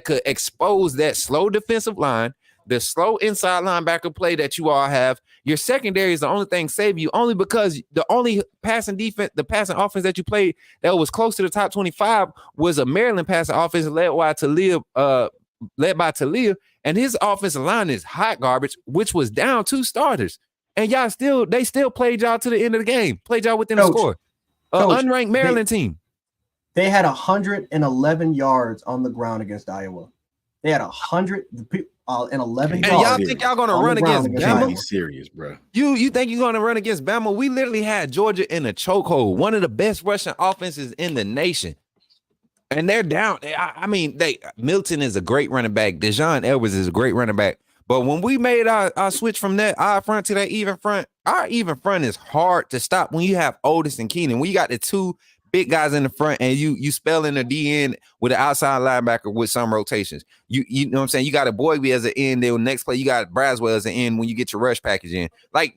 could expose that slow defensive line, the slow inside linebacker play that you all have, your secondary is the only thing saving you only because the only passing offense that you played that was close to the top 25 was a Maryland passing offense led by Talia, and his offensive line is hot garbage, which was down 2 starters. And they still played y'all to the end of the game, played y'all within the score. Unranked Maryland team. They had 111 yards on the ground against Iowa. They had 111 yards. And y'all think y'all gonna run against Bama? Be serious, bro. You think you're gonna run against Bama? We literally had Georgia in a chokehold, one of the best rushing offenses in the nation. And they're down. Milton is a great running back. Dejon Edwards is a great running back. But when we made our switch from that odd front to that even front, our even front is hard to stop when you have Otis and Keenan. When you got the 2 big guys in the front and you spell in the DN with an outside linebacker with some rotations. You know what I'm saying? You got a Boygby as an end. Then next play, you got Braswell as an end when you get your rush package in. Like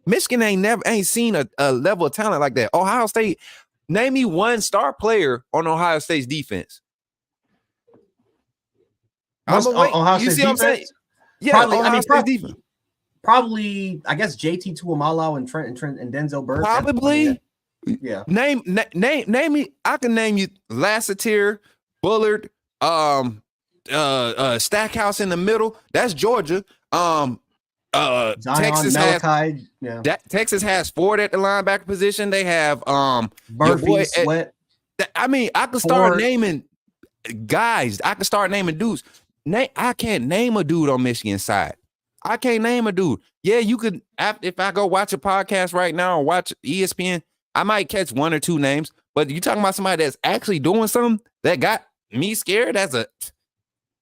Michigan ain't seen a level of talent like that. Ohio State. Name me one star player on Ohio State's defense. Ohio you State's see what I'm saying? Yeah, probably, Ohio State's defense. Probably, I guess JT Tuamalo and Trent and Denzel Burke. Probably. Yeah. Name me. I can name you Lassiter, Bullard, Stackhouse in the middle. That's Georgia. Zion, Texas Malachi, Texas has Ford at the linebacker position. They have Murphy, Sweat. I could start naming guys. I could start naming dudes. I can't name a dude on Michigan side. I can't name a dude. Yeah, you could. If I go watch a podcast right now or watch ESPN, I might catch one or two names. But you talking about somebody that's actually doing something that got me scared?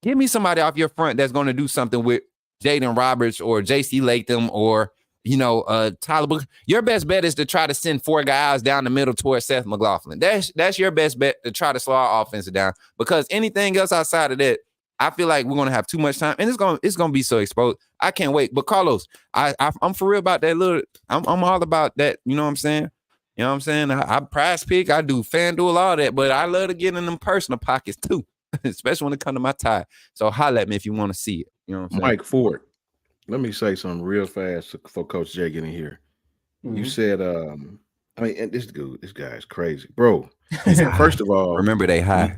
Give me somebody off your front that's going to do something with Jaden Roberts or J.C. Latham or Tyler Booker. Your best bet is to try to send 4 guys down the middle towards Seth McLaughlin. That's your best bet to try to slow our offense down, because anything else outside of that, I feel like we're gonna have too much time, and it's gonna be so exposed. I can't wait. But Carlos, I'm for real about that little. I'm all about that. You know what I'm saying? You know what I'm saying? I prize pick. I do FanDuel, all that, but I love to get in them personal pockets too, especially when it comes to my tie. So holla at me if you want to see it. You know what I'm saying? Mike Ford, let me say something real fast for Coach Jay getting here. Mm-hmm. You said, and this guy is crazy, bro. First of all, remember they high.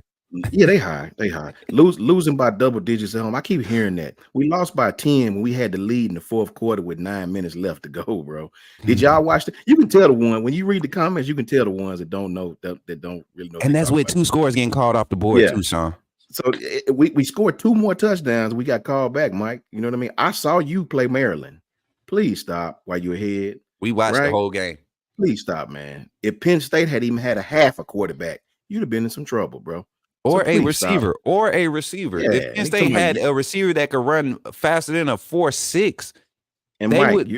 Yeah, they high. Losing by double digits at home. I keep hearing that. We lost by 10 when we had the lead in the fourth quarter with 9 minutes left to go, bro. Did y'all watch that? You can tell the one when you read the comments. You can tell the ones that don't know that don't really know. And that's with 2 scores getting called off the board too, Sean. So we scored 2 more touchdowns. We got called back, Mike. You know what I mean? I saw you play Maryland. Please stop while you're ahead. We watched the whole game. Please stop, man. If Penn State had even had a half a quarterback, you'd have been in some trouble, bro. Or a receiver. Yeah, if Penn State had a receiver that could run faster than a 4.6. And Mike,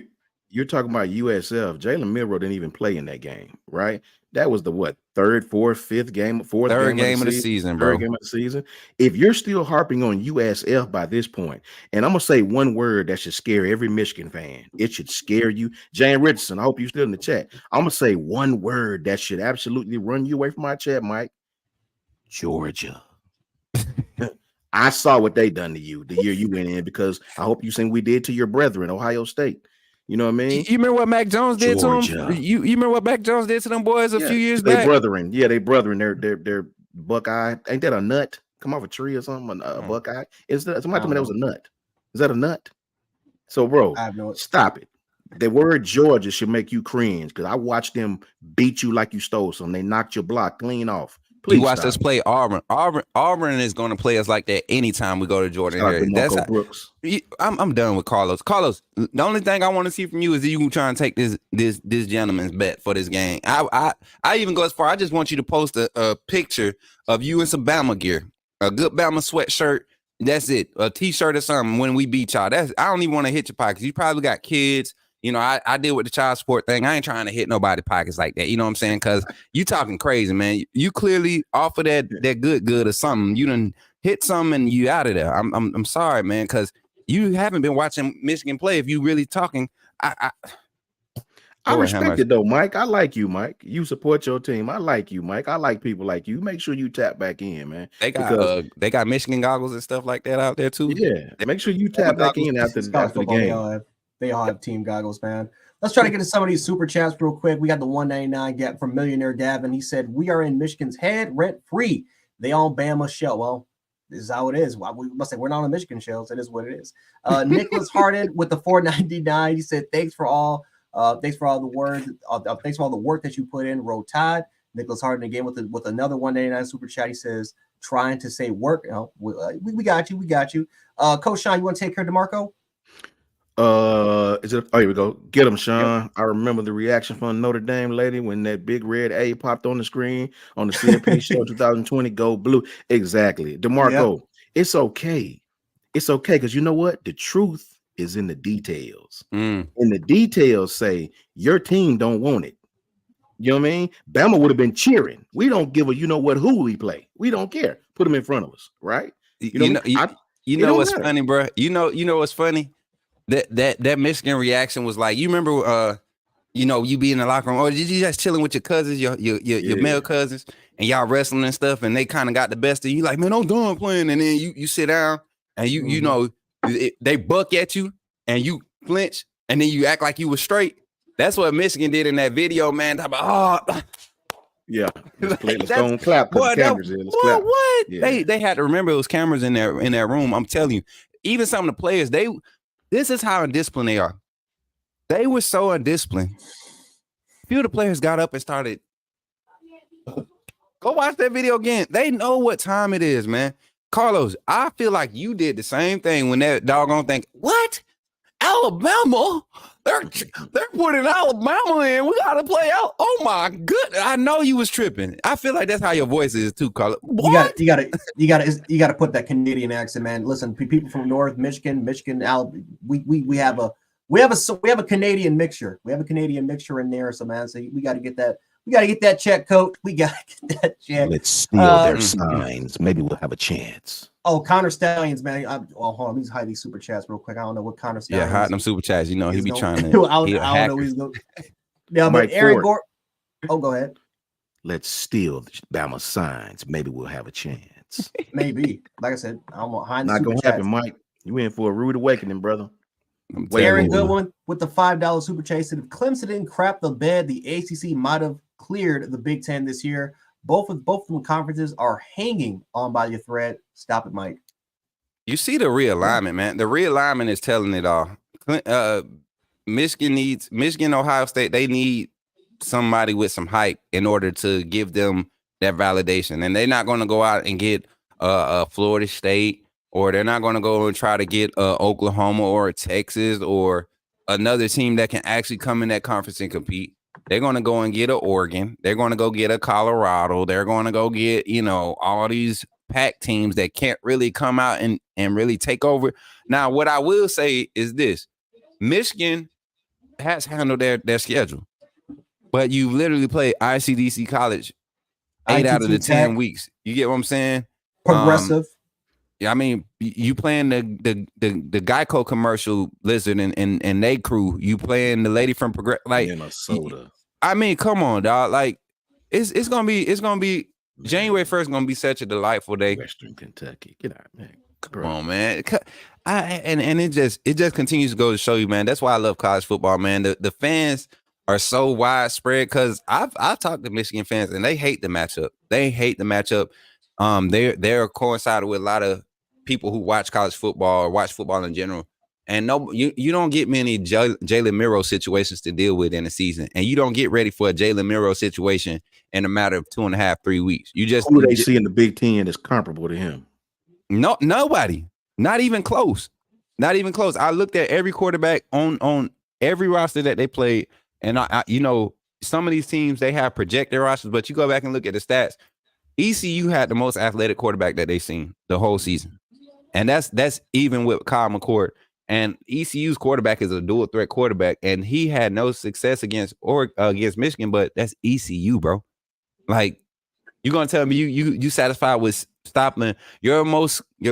you're talking about USF. Jalen Milroe didn't even play in that game, right? That was the third game of the season, bro. Third game of the season. If you're still harping on USF by this point, and I'm gonna say one word that should scare every Michigan fan. It should scare you. Jane Richardson, I hope you're still in the chat. I'm gonna say one word that should absolutely run you away from my chat, Mike. Georgia. I saw what they done to you the year you went in, because I hope you seen we did to your brethren, Ohio State. You know what I mean? You remember what Mac Jones did to him? You remember what Mac Jones did to them boys a few years back? They brethren. Yeah, they brethren. They're Buckeye. Ain't that a nut? Come off a tree or something? A Buckeye? Somebody told me that was a nut. Is that a nut? So, bro, stop it. The word Georgia should make you cringe, because I watched them beat you like you stole something. They knocked your block clean off. Please you watch us play Auburn. Auburn is going to play us like that anytime we go to Jordan. I'm done with Carlos. Carlos, the only thing I want to see from you is that you trying to take this gentleman's bet for this game. I even go as far. I just want you to post a picture of you in some Bama gear, a good Bama sweatshirt. That's it. A t-shirt or something when we beat y'all. I don't even want to hit your pockets. You probably got kids. You know, I deal with the child support thing. I ain't trying to hit nobody's pockets like that. You know what I'm saying? Because you talking crazy, man. You clearly offer that good or something. You done hit something and you out of there. I'm sorry, man, because you haven't been watching Michigan play. If you really talking, I respect it though, Mike. I like you, Mike. You support your team. I like you, Mike. I like people like you. Make sure you tap back in, man. They got Michigan goggles and stuff like that out there too. Yeah, make sure you tap back in after the game. They all have team goggles, man. Let's try to get to some of these super chats real quick. We got the 199 get from Millionaire Gavin. He said, "We are in Michigan's head, rent free. They own Bama shell." Well, this is how it is. We must say we're not on Michigan shells. It is what it is. Nicholas Harden with the 499. He said, "Thanks for all the words. Thanks for all the work that you put in." Roll Tide. Nicholas Harden again with another 199 super chat. He says, "Trying to say work." We got you. We got you. Coach Sean, you want to take care of DeMarco? Here we go. Get him, Sean. Yep. I remember the reaction from Notre Dame lady when that big red A popped on the screen on the CFP show 2020. Go blue. Exactly. DeMarco, It's okay. It's okay, because you know what? The truth is in the details. And the details say your team don't want it. You know what I mean? Bama would have been cheering. We don't give a who we play. We don't care. Put them in front of us, right? You know what's funny, bro? You know what's funny? That Michigan reaction was like, you remember, you be in the locker room, or did you just chilling with your cousins, your male cousins, and y'all wrestling and stuff, and they kind of got the best of you, like, man, I'm done playing, and then you sit down, and they buck at you, and you flinch, and then you act like you was straight. That's what Michigan did in that video, man. Yeah, let's play. Let's go and clap because the cameras in. Let's clap. What? Yeah. They had to remember those cameras in that room. I'm telling you, even some of the players, this is how undisciplined they are. They were so undisciplined. A few of the players got up and started. Go watch that video again. They know what time it is, man. Carlos, I feel like you did the same thing when that doggone thing. What? Alabama? They're putting Alabama in. We gotta play out. Oh my goodness! I know you was tripping. I feel like that's how your voice is too, Carlos. What? You gotta put that Canadian accent, man. Listen, people from North Michigan, we have a Canadian mixture. We have a Canadian mixture in there, so man. So we got to get that. We got to get that check, coach. We got to get that check. Let's steal their signs. Maybe we'll have a chance. Oh, Connor Stallions, man. Hold on. Let's hide these super chats real quick. I don't know what Connor Stallions. Yeah, hide them super chats. You know, he be trying to. I don't know. He's going. Yeah, but Aaron Gore. Oh, go ahead. Let's steal Bama signs. Maybe we'll have a chance. Maybe. Like I said, I'm behind the Not super gonna chats. happen, Mike. You in for a rude awakening, brother. Aaron Goodwin with the $5 super chase. If Clemson didn't crap the bed, the ACC might have cleared the Big Ten this year. Both of them conferences are hanging on by your thread. Stop it, Mike. You see the realignment, man. The realignment is telling it all. Michigan, Ohio State, they need somebody with some hype in order to give them that validation. And they're not going to go out and get Florida State, or they're not going to go and try to get Oklahoma or Texas or another team that can actually come in that conference and compete. They're going to go and get an Oregon. They're going to go get a Colorado. They're going to go get, all these Pac teams that can't really come out and really take over. Now, what I will say is this. Michigan has handled their schedule, but you literally play ICDC college 8 out of the 10 weeks. You get what I'm saying? Progressive. Yeah, I mean, you playing the Geico commercial Lizard and they crew. You playing the lady from Minnesota. I mean, come on, dog. Like, it's gonna be January 1st. Gonna be such a delightful day. Western Kentucky, get out, man. Come on, man. And it just continues to go to show you, man. That's why I love college football, man. The fans are so widespread because I've talked to Michigan fans and they hate the matchup. They're coincided with a lot of people who watch college football or watch football in general. And you don't get many Jalen Miro situations to deal with in a season. And you don't get ready for a Jalen Miro situation in a matter of 2.5, 3 weeks. You just who they see in the Big Ten is comparable to him. No, nobody. Not even close. Not even close. I looked at every quarterback on every roster that they played. And I some of these teams, they have projected rosters, but you go back and look at the stats. ECU had the most athletic quarterback that they've seen the whole season. And that's even with Kyle McCord. And ECU's quarterback is a dual threat quarterback, and he had no success against Michigan, but that's ECU, bro. Like, you're gonna tell me you satisfied with stopping your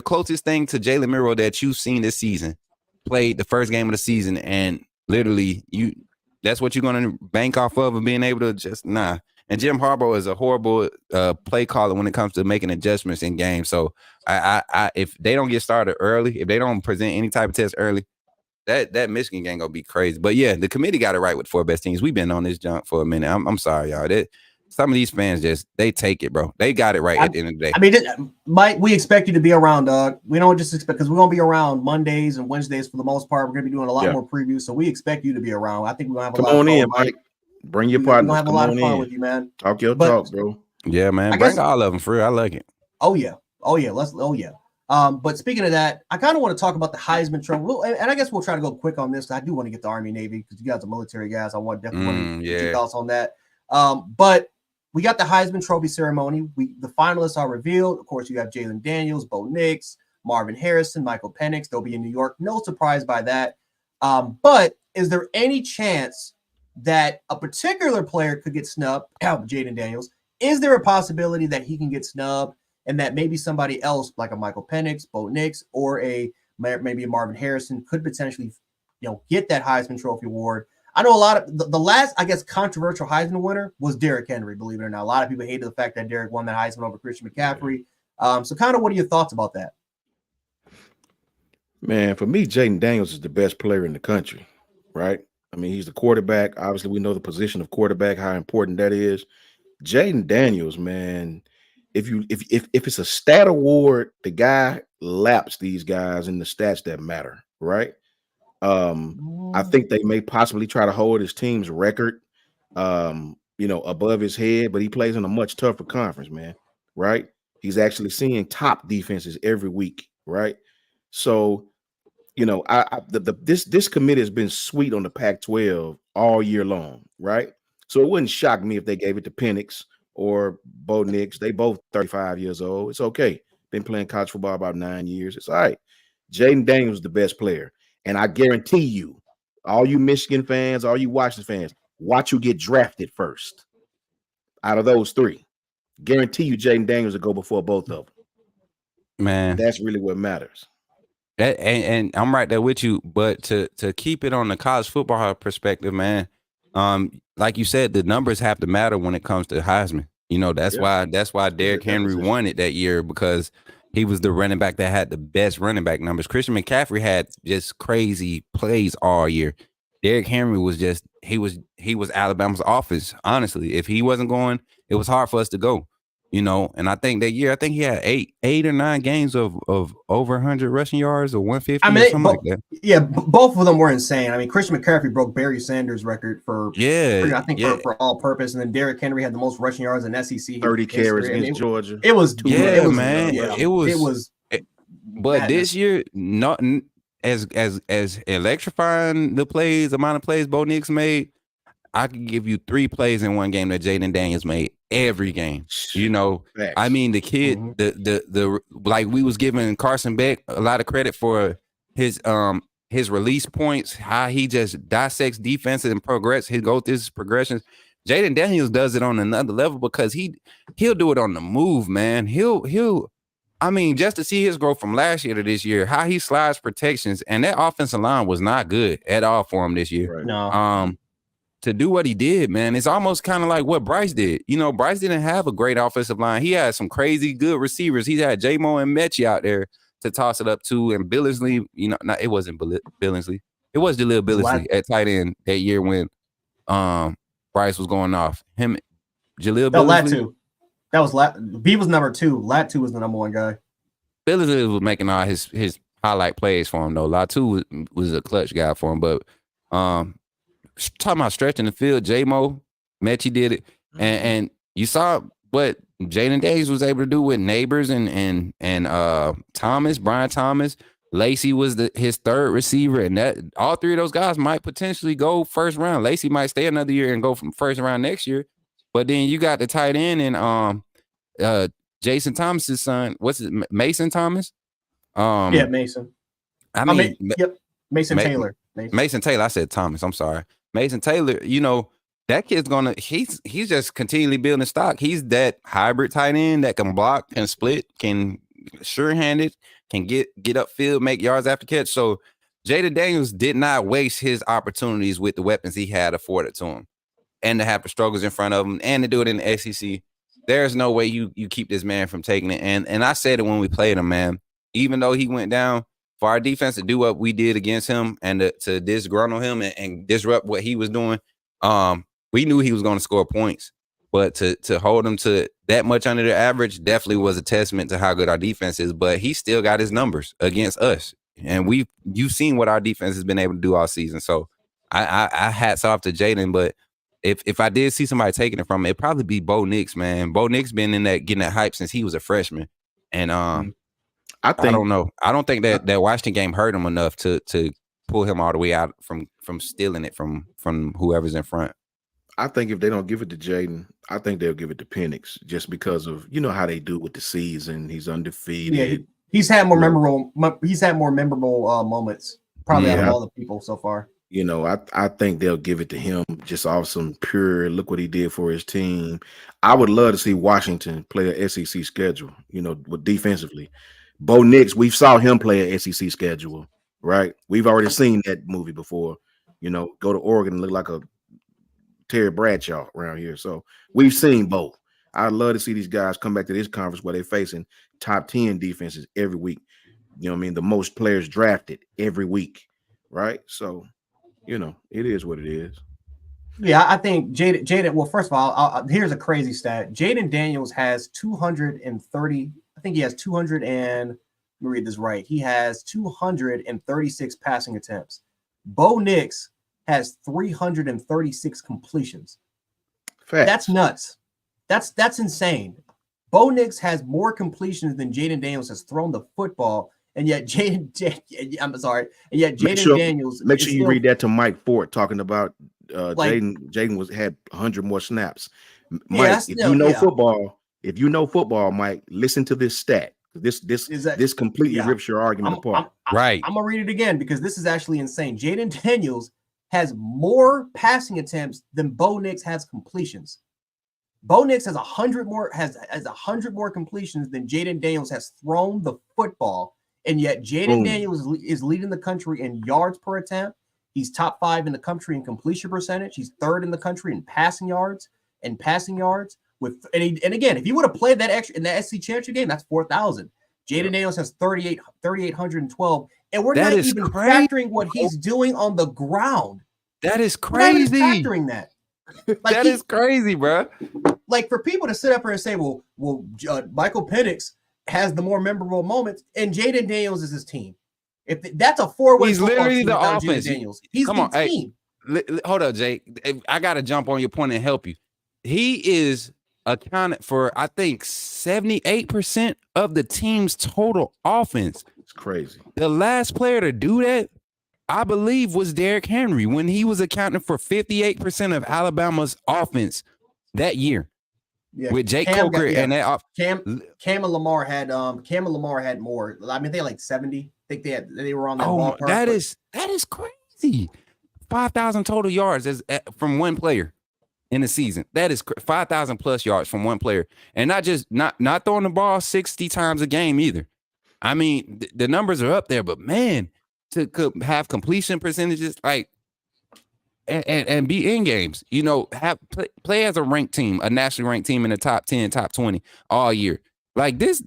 closest thing to Jalen Miro that you've seen this season, played the first game of the season, and literally that's what you're gonna bank off of and being able to just nah. And Jim Harbaugh is a horrible play caller when it comes to making adjustments in games. So I if they don't get started early, if they don't present any type of test early, that Michigan game gonna be crazy. But yeah, the committee got it right with 4 best teams. We've been on this junk for a minute. I'm sorry, y'all. Some of these fans they take it, bro. They got it right at the end of the day. I mean, Mike, we expect you to be around, dog. We don't just expect, because we're gonna be around Mondays and Wednesdays for the most part. We're gonna be doing a lot more previews, so we expect you to be around. I think we're gonna have a lot of fun, Mike. Bring your partners. We're gonna have a lot of fun with you, man. Talk your talk, bro. Yeah, man. Bring all of them for real. I like it. Oh yeah. But speaking of that, I kind of want to talk about the Heisman Trophy, and I guess we'll try to go quick on this. I do want to get the Army Navy because you guys are military guys. I definitely want to get your thoughts on that. But we got the Heisman Trophy ceremony. The finalists are revealed. Of course, you have Jalen Daniels, Bo Nix, Marvin Harrison, Michael Penix. They'll be in New York. No surprise by that. But is there any chance that a particular player could get snubbed? Jaden Daniels. Is there a possibility that he can get snubbed and that maybe somebody else, like a Michael Penix, Bo Nix, or maybe a Marvin Harrison could potentially, get that Heisman Trophy award? I know a lot of the last, I guess, controversial Heisman winner was Derrick Henry, believe it or not. A lot of people hated the fact that Derrick won that Heisman over Christian McCaffrey. So kind of what are your thoughts about that? Man, for me, Jaden Daniels is the best player in the country, right? I mean, he's the quarterback. Obviously, we know the position of quarterback, how important that is. Jaden Daniels, man. If it's a stat award, the guy laps these guys in the stats that matter, right? I think they may possibly try to hold his team's record, above his head, but he plays in a much tougher conference, man. Right? He's actually seeing top defenses every week, right? So, this committee has been sweet on the Pac-12 all year long, right? So it wouldn't shock me if they gave it to Penix or Bo Nix. They both 35 years old. It's okay. Been playing college football about 9 years. It's all right. Jaden Daniels is the best player. And I guarantee you, all you Michigan fans, all you Washington fans, watch you get drafted first out of those three. Guarantee you Jaden Daniels will go before both of them. Man. That's really what matters. And I'm right there with you, but to keep it on the college football perspective, man, like you said, the numbers have to matter when it comes to Heisman. That's why Derrick Henry won it that year, because he was the running back that had the best running back numbers. Christian McCaffrey had just crazy plays all year. Derrick Henry was just he was Alabama's offense. Honestly, if he wasn't going, it was hard for us to go. And I think that year, he had eight or 9 games of over 100 rushing yards or 150 or something like that. Yeah, both of them were insane. I mean, Christian McCaffrey broke Barry Sanders' record for for all purpose, and then Derrick Henry had the most rushing yards in SEC 30 carries against Georgia. It was man. It was. But madness. This year, not as electrifying the amount of plays Bo Nix made. I could give you 3 plays in one game that Jaden Daniels made every game. Facts. I mean, the kid, the like we was giving Carson Beck a lot of credit for his release points, how he just dissects defenses and progress. He goes through his progressions. Jaden Daniels does it on another level because he'll do it on the move, man. I mean, just to see his growth from last year to this year, how he slides protections, and that offensive line was not good at all for him this year. Right. No. To do what he did, man, it's almost kind of like what Bryce did. Bryce didn't have a great offensive line. He had some crazy good receivers. He had J-Mo and Mechie out there to toss it up to, and Billingsley, it wasn't Billingsley. It was Jaleel Billingsley at tight end that year when Bryce was going off. Him, Jaleel Billingsley. That was B was number 2. Latu was the number 1 guy. Billingsley was making all his highlight plays for him, though. Latu was a clutch guy for him, but talking about stretching the field, J-Mo, Mechie did it, and you saw what Jaden Daniels was able to do with Neighbors and Thomas, Brian Thomas. Lacey was his 3rd receiver, and that all 3 of those guys might potentially go first round. Lacey might stay another year and go from first round next year, but then you got the tight end and Jason Thomas's son. What's it, Mason Thomas? Mason. Mason Taylor. Mason Taylor. I said Thomas. I'm sorry. Mason Taylor, that kid's he's just continually building stock. He's that hybrid tight end that can block, can split, can sure-handed, can get upfield, make yards after catch. So Jaden Daniels did not waste his opportunities with the weapons he had afforded to him, and to have the struggles in front of him, and to do it in the SEC. There's no way you keep this man from taking it. And I said it when we played him, man. Even though he went down, for our defense to do what we did against him and to disgruntle him and disrupt what he was doing, we knew he was going to score points. But to hold him to that much under the average definitely was a testament to how good our defense is. But he still got his numbers against us. And you've seen what our defense has been able to do all season. So I hats off to Jaden. But if I did see somebody taking it from him, it'd probably be Bo Nix, man. Bo Nix been getting that hype since he was a freshman. And I don't know. I don't think that Washington game hurt him enough to pull him all the way out from stealing it from whoever's in front. I think if they don't give it to Jaden, I think they'll give it to Penix, just because of how they do with the season. He's undefeated. Yeah, he's had more memorable. He's had more memorable moments probably out of all the people so far. I think they'll give it to him just off some pure look what he did for his team. I would love to see Washington play an SEC schedule, with defensively. Bo Nix, we saw him play an SEC schedule, right? We've already seen that movie before. Go to Oregon and look like a Terry Bradshaw around here. So we've seen both. I'd love to see these guys come back to this conference where they're facing top 10 defenses every week. The most players drafted every week, right? So, it is what it is. Yeah, I think Jaden. Well, first of all, here's a crazy stat. Jaden Daniels has 230. I think he has 200 and let me read this right. He has 236 passing attempts. Bo Nix has 336 completions. Facts. That's nuts. That's insane. Bo Nix has more completions than Jaden Daniels has thrown the football, and yet I'm sorry, and yet Jaden Daniels. Make sure you read that to Mike Ford talking about like, Jaden had 100 more snaps. Yeah, Mike, if you know football, Mike, listen to this stat. This completely rips your argument apart. Right. I'm gonna read it again because this is actually insane. Jaden Daniels has more passing attempts than Bo Nix has completions. Bo Nix has 100 more completions than Jaden Daniels has thrown the football, and yet Jaden Daniels is leading the country in yards per attempt. He's top 5 in the country in completion percentage. He's 3rd in the country in passing yards. With and again, if he would have played that extra in the SC championship game, that's 4,000. Jaden Daniels has 3,812, and we're not even factoring what he's doing on the ground. That is crazy. We're not even factoring that. Like that is crazy, bro. Like for people to sit up here and say, well, Michael Penix has the more memorable moments, and Jaden Daniels is his team. If that's a 4-way, he's literally the offense. Daniels. He's the team. Hey, hold up, Jay. I gotta jump on your point and help you. He is accounted for, I think, 78% of the team's total offense. It's crazy. The last player to do that, I believe, was Derrick Henry when he was accounting for 58% of Alabama's offense that year. Yeah, with Jake Coker and that Cam and Lamar had more. I mean, they had like 70. I think they were on that ballpark. That is crazy. 5,000 total yards from one player in the season. That is 5,000 plus yards from one player, and not throwing the ball 60 times a game either. I mean, the numbers are up there, but man, to have completion percentages like and be in games, have play as a ranked team, a nationally ranked team in the top 10, top 20 all year. Like this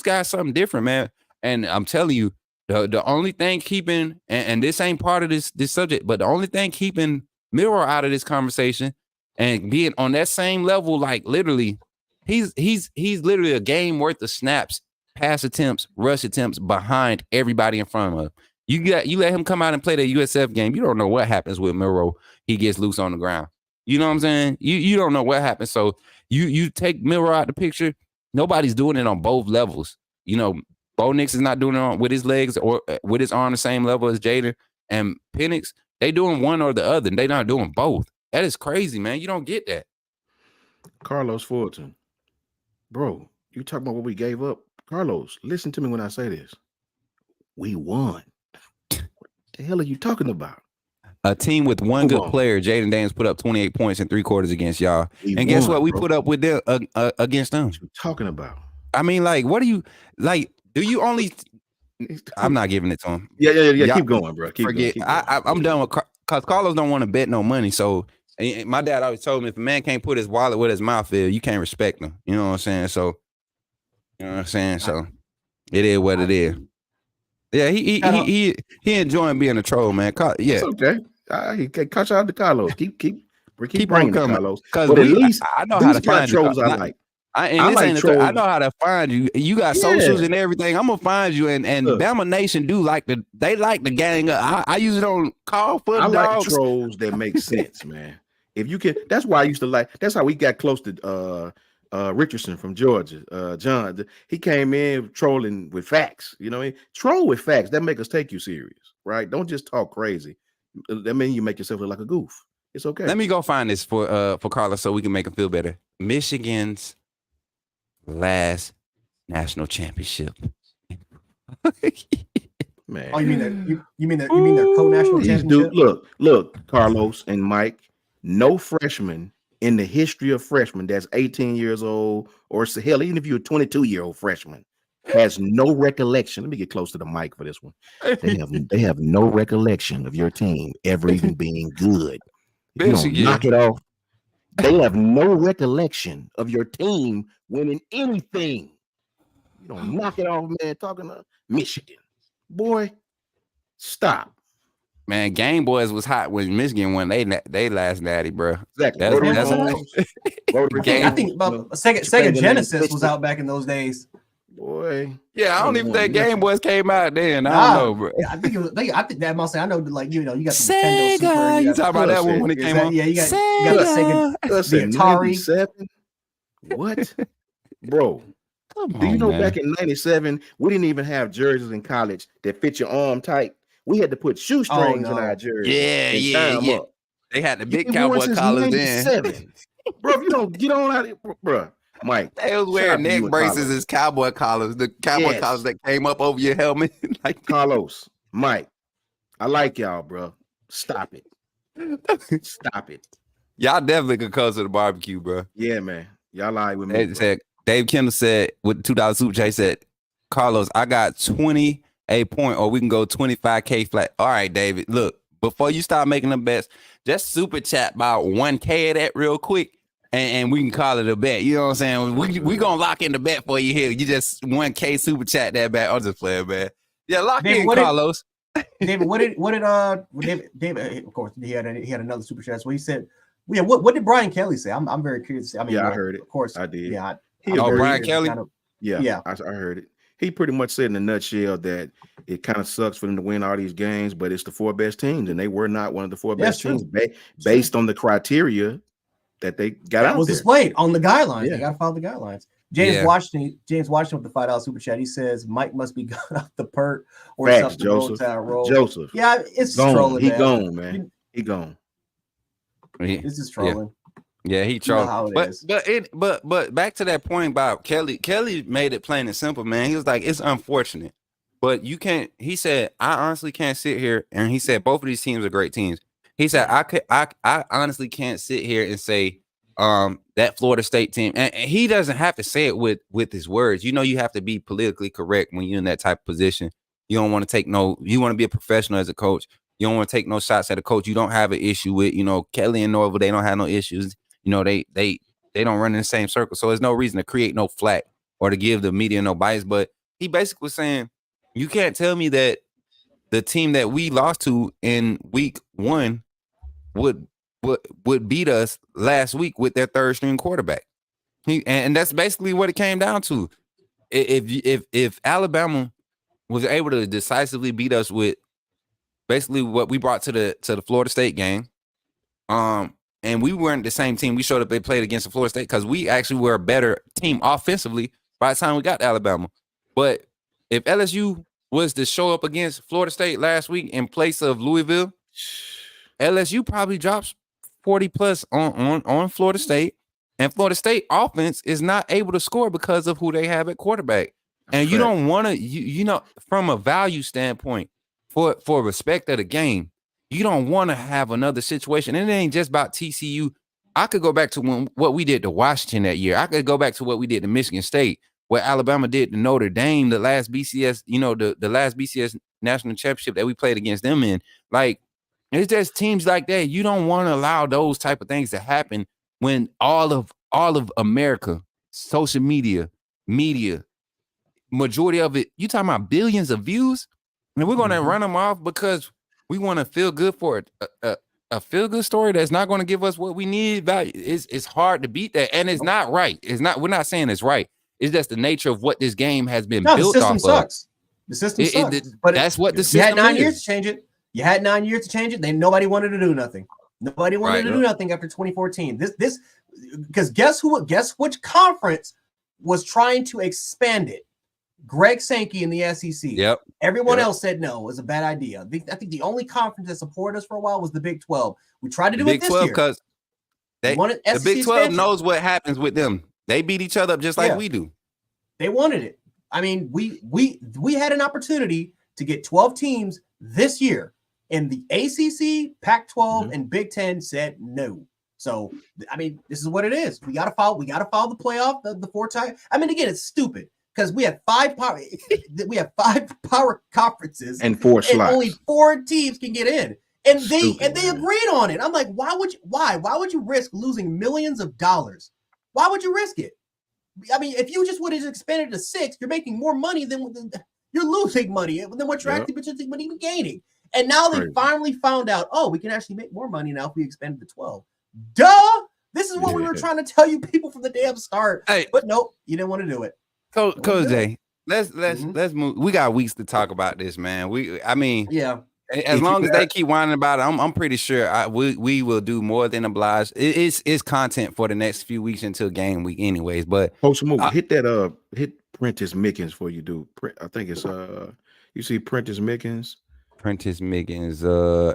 guy's something different, man. And I'm telling you, the only thing keeping and this ain't part of this subject, but the only thing keeping Milroe out of this conversation and being on that same level, like literally, he's literally a game worth of snaps, pass attempts, rush attempts behind everybody in front of him. You let him come out and play the USF game. You don't know what happens with Milroe. He gets loose on the ground. You know what I'm saying? You don't know what happens. So you take Milroe out the picture. Nobody's doing it on both levels. Bo Nix is not doing it with his legs or with his arm the same level as Jaden and Penix. They doing one or the other. They not doing both. That is crazy, man. You don't get that. Carlos Fulton, bro, you talking about what we gave up? Carlos, listen to me when I say this. We won. What the hell are you talking about? A team with one good player, Jaden Daniels, put up 28 points in 3 quarters against y'all. Guess what? We put up with them against them. What you talking about? I mean, like, what do you like? Do you only? I'm not giving it to him. Yeah. Keep going, bro. Keep going. I'm done with because Carlos don't want to bet no money. So my dad always told me if a man can't put his wallet where his mouth is, you can't respect him. You know what I'm saying? So, So it is what it is. Yeah, he enjoying being a troll, man. Yeah, it's okay. He cut out the Carlos. Keep bringing on Carlos. Because at least I know how to find trolls. I like. I know how to find you. You got socials and everything. I'm gonna find you. And Bama Nation like the gang up. I usually don't call for the dogs. Like trolls that make sense, man. If you can, that's why I used to like. That's how we got close to Richardson from Georgia. John, he came in trolling with facts. You know what I mean? Troll with facts. That make us take you serious, right? Don't just talk crazy. That means you make yourself look like a goof. It's okay. Let me go find this for Carlos so we can make him feel better. Michigan's last national championship. Man. Oh, you mean their co-national championship? Dude, look, Carlos and Mike, no freshman in the history of freshmen that's 18 years old, or hell, even if you're a 22-year-old freshman, has no recollection. Let me get close to the mic for this one. They have no recollection of your team ever even being good. You don't knock it off. They have no recollection of your team winning anything. You don't knock it off, man. Talking to Michigan. Boy, stop. Man, Game Boys was hot when Michigan won they last natty, bro. Exactly. That's I think about Sega Genesis was out back in those days. Boy. Yeah, I don't even think Game Boys came out then. I don't know, bro. I think it was. I think that must say. I know, like you got the Sega. Nintendo Super. You talking about that one when it came on? Yeah, you got the Sega, the Atari. 97? What, bro? Do you know back in 97 we didn't even have jerseys in college that fit your arm tight? We had to put shoestrings in our jerseys. Yeah. They had the big cowboy collars then. Bro, if you don't get on out of here, bro. Mike, they was wearing neck braces as cowboy collars, the cowboy collars that came up over your helmet. Like Carlos, Mike, I like y'all, bro. Stop it. Stop it. Y'all definitely could come to the barbecue, bro. Yeah, man. Y'all lie with me. Dave Kendall said with the $2 super chat, he said, Carlos, I got 20 a point, or we can go 25K flat. All right, David. Look, before you start making the bets, just super chat about 1K of that real quick. And we can call it a bet. You know what I'm saying? We gonna lock in the bet for you here. You just 1K super chat that bet. I'll just play it, man. Yeah, lock in, Carlos. David, what did David? Of course, he had another super chat. So he said, "Yeah, what did Brian Kelly say?" I'm very curious. I mean, I heard it. Of course, I did. Yeah, Brian Kelly. I heard it. He pretty much said in a nutshell that it kind of sucks for them to win all these games, but it's the 4 best teams, and they were not one of the 4 best teams based on the criteria that they got out was there. Displayed on the guidelines. They got to follow the guidelines. James Washington with the $5 super chat. He says Mike must be gone off the perk or something. Joseph. Yeah, it's gone. trolling. He gone, man. He gone. This is trolling. Yeah, he trolling. But back to that point about Kelly. Kelly made it plain and simple, man. He was like, it's unfortunate, but you can't. He said, I honestly can't sit here, and he said both of these teams are great teams. He said, I honestly can't sit here and say that Florida State team, and he doesn't have to say it with his words. You know, you have to be politically correct when you're in that type of position. You don't want to take you want to be a professional as a coach. You don't want to take no shots at a coach you don't have an issue with. You know, Kelly and Norville, they don't have no issues. You know, they don't run in the same circle. So there's no reason to create no flack or to give the media no bias. But he basically was saying, you can't tell me that the team that we lost to in week 1 would beat us last week with their 3rd string quarterback. And that's basically what it came down to. If Alabama was able to decisively beat us with basically what we brought to the Florida State game, and we weren't the same team. We showed up, they played against the Florida State because we actually were a better team offensively by the time we got to Alabama. But if LSU was to show up against Florida State last week in place of Louisville, LSU probably drops 40 plus on Florida State, and Florida State offense is not able to score because of who they have at quarterback. And you don't want to, you know, from a value standpoint, for respect of the game, you don't want to have another situation. And it ain't just about TCU. I could go back to what we did to Washington that year. I could go back to what we did to Michigan State, what Alabama did to Notre Dame, the last BCS, you know, the last BCS national championship that we played against them in. Like, it's just teams like that. You don't want to allow those type of things to happen when all of America, social media, majority of it, you talking about billions of views, and we're going to run them off because we want to feel good for a feel good story that's not going to give us what we need. Value. It's hard to beat that, and it's not right. It's not. We're not saying it's right. It's just the nature of what this game has been built off sucks. The system sucks. But that's what the system is. You had 9 years to change it. You had 9 years to change it. Nobody wanted to do nothing. Nobody wanted to do nothing after 2014. This because guess which conference was trying to expand it? Greg Sankey in the SEC. Yep. Everyone else said no, it was a bad idea. I think the only conference that supported us for a while was the Big 12. We tried to do it this year. Because the Big 12 knows what happens with them. They beat each other up just like we do. They wanted it. I mean, we had an opportunity to get 12 teams this year, and the ACC, Pac-12, and Big 10 said no. So, I mean, this is what it is. We got to follow the playoff, the 4 time. I mean, again, it's stupid. Because we have 5 power conferences and 4 slots. And only 4 teams can get in. And they agreed on it. I'm like, why would you risk losing millions of dollars? Why would you risk it? I mean, if you just would have expanded to 6, you're making more money than you're losing money than what you're actually even gaining. And now they finally found out, oh, we can actually make more money now if we expand it to 12. Duh! This is what we were trying to tell you people from the damn start. Hey, but nope, you didn't want to do it. Coach Jay, let's move. We got weeks to talk about this, man. Yeah. As long as they keep whining about it, I'm pretty sure we will do more than oblige. It's content for the next few weeks until game week, anyways. But Coach Mook, hit Prentice Mickens for you do. I think it's you see Prentice Mickens. Prentice Mickens.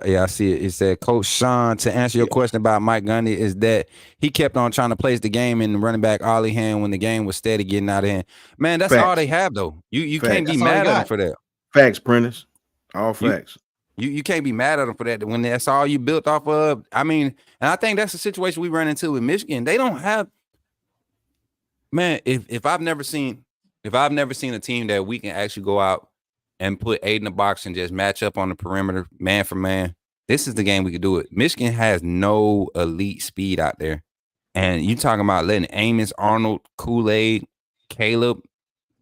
Yeah, I see it. It said, Coach Sean, to answer your question about Mike Gundy, is that he kept on trying to place the game in the running back Ollie hand when the game was steady getting out of hand. Man, that's all they have, though. You can't be mad at them for that. Facts, Prentice. All facts. You can't be mad at them for that when that's all you built off of. I mean, and I think that's the situation we run into with Michigan. They don't have, man. If I've never seen a team that we can actually go out and put 8 in the box and just match up on the perimeter, man for man, this is the game we could do it. Michigan has no elite speed out there, and you talking about letting Amos, Arnold, Kool-Aid, Caleb,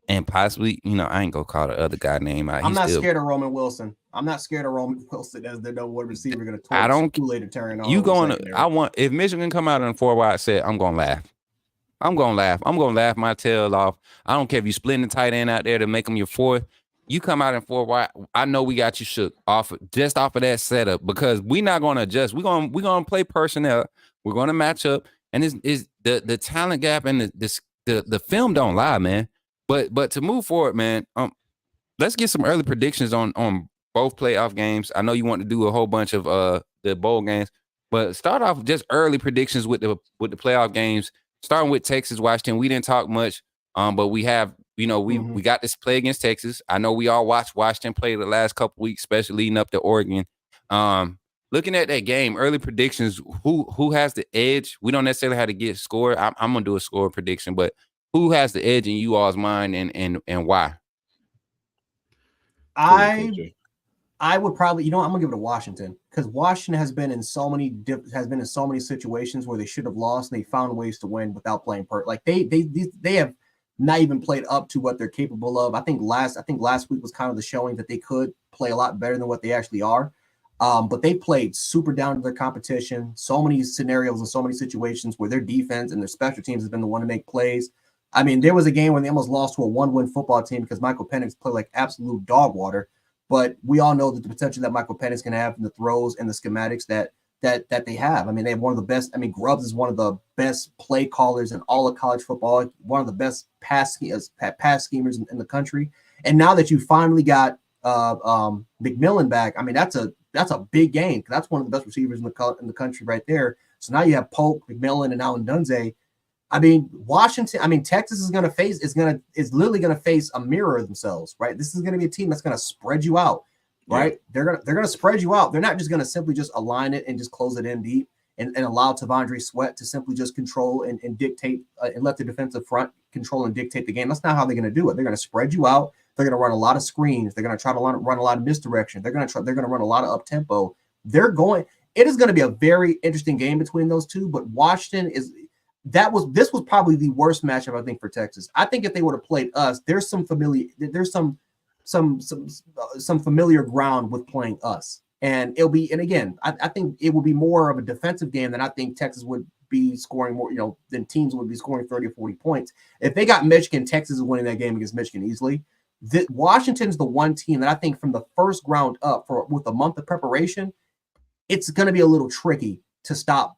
and possibly, I ain't gonna call the other guy name out. I'm not scared of Roman Wilson. I'm not scared of Roman Wilson as the number one receiver going to torch Kool-Aid and turn on. If Michigan come out in 4 wide set, I'm gonna laugh. I'm gonna laugh my tail off. I don't care if you splitting the tight end out there to make them your 4th. You come out in 4 wide. I know we got you shook off of that setup because we're not gonna adjust. We're gonna play personnel. We're gonna match up, and is the talent gap and the film don't lie, man. But to move forward, man, let's get some early predictions on both playoff games. I know you want to do a whole bunch of the bowl games, but start off just early predictions with the playoff games. Starting with Texas, Washington. We didn't talk much, but we have, we got this play against Texas. I know we all watched Washington play the last couple weeks, especially leading up to Oregon. Looking at that game, early predictions. Who has the edge? We don't necessarily have to get score. I'm gonna do a score prediction, but who has the edge in you all's mind and why? I would probably, I'm gonna give it to Washington because Washington has been in so many situations where they should have lost and they found ways to win without playing like they have not even played up to what they're capable of. I think last week was kind of the showing that they could play a lot better than what they actually are. But they played super down to their competition. So many scenarios and so many situations where their defense and their special teams has been the one to make plays. I mean, there was a game when they almost lost to a 1-win football team because Michael Penix played like absolute dog water. But we all know that the potential that Michael Penix can have in the throws and the schematics that they have. I mean, they have one of the best. I mean, Grubbs is one of the best play callers in all of college football, one of the best pass schemers in the country. And now that you finally got McMillan back, I mean, that's a big game. That's one of the best receivers in the country right there. So now you have Polk, McMillan, and Alan Dunze. I mean, Texas is literally going to face a mirror of themselves, right? This is going to be a team that's going to spread you out, right? Yeah. They're going to spread you out. They're not just going to simply just align it and just close it in deep and allow Tavondre Sweat to simply just control and dictate and let the defensive front control and dictate the game. That's not how they're going to do it. They're going to spread you out. They're going to run a lot of screens. They're going to try to run a lot of misdirection. They're going to run a lot of up tempo. It is going to be a very interesting game between those two. But Washington this was probably the worst matchup, I think, for Texas. I think if they would have played us, there's some familiar ground with playing us. And again, I think it would be more of a defensive game than I think Texas would be scoring more, than teams would be scoring 30 or 40 points. If they got Michigan, Texas is winning that game against Michigan easily. Washington's the one team that I think from the first ground up with a month of preparation, it's going to be a little tricky to stop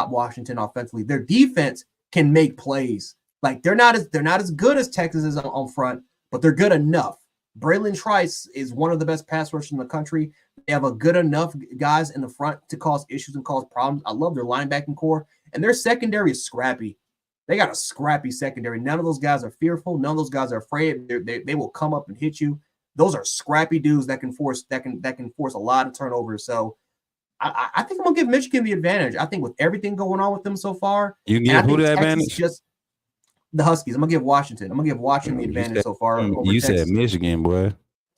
Washington offensively. Their defense can make plays. Like they're not as good as Texas is on front, but they're good enough. Braylon Trice is one of the best pass rushers in the country. They have a good enough guys in the front to cause issues and cause problems. I love their linebacking core, and their secondary is scrappy. They got a scrappy secondary. None of those guys are fearful. None of those guys are afraid. They will come up and hit you. Those are scrappy dudes that can force a lot of turnovers. So I think I'm gonna give Michigan the advantage. I think with everything going on with them so far, you can give who the advantage? Just the Huskies. I'm gonna give Washington. I'm gonna give Washington the advantage so far. You said Michigan, boy.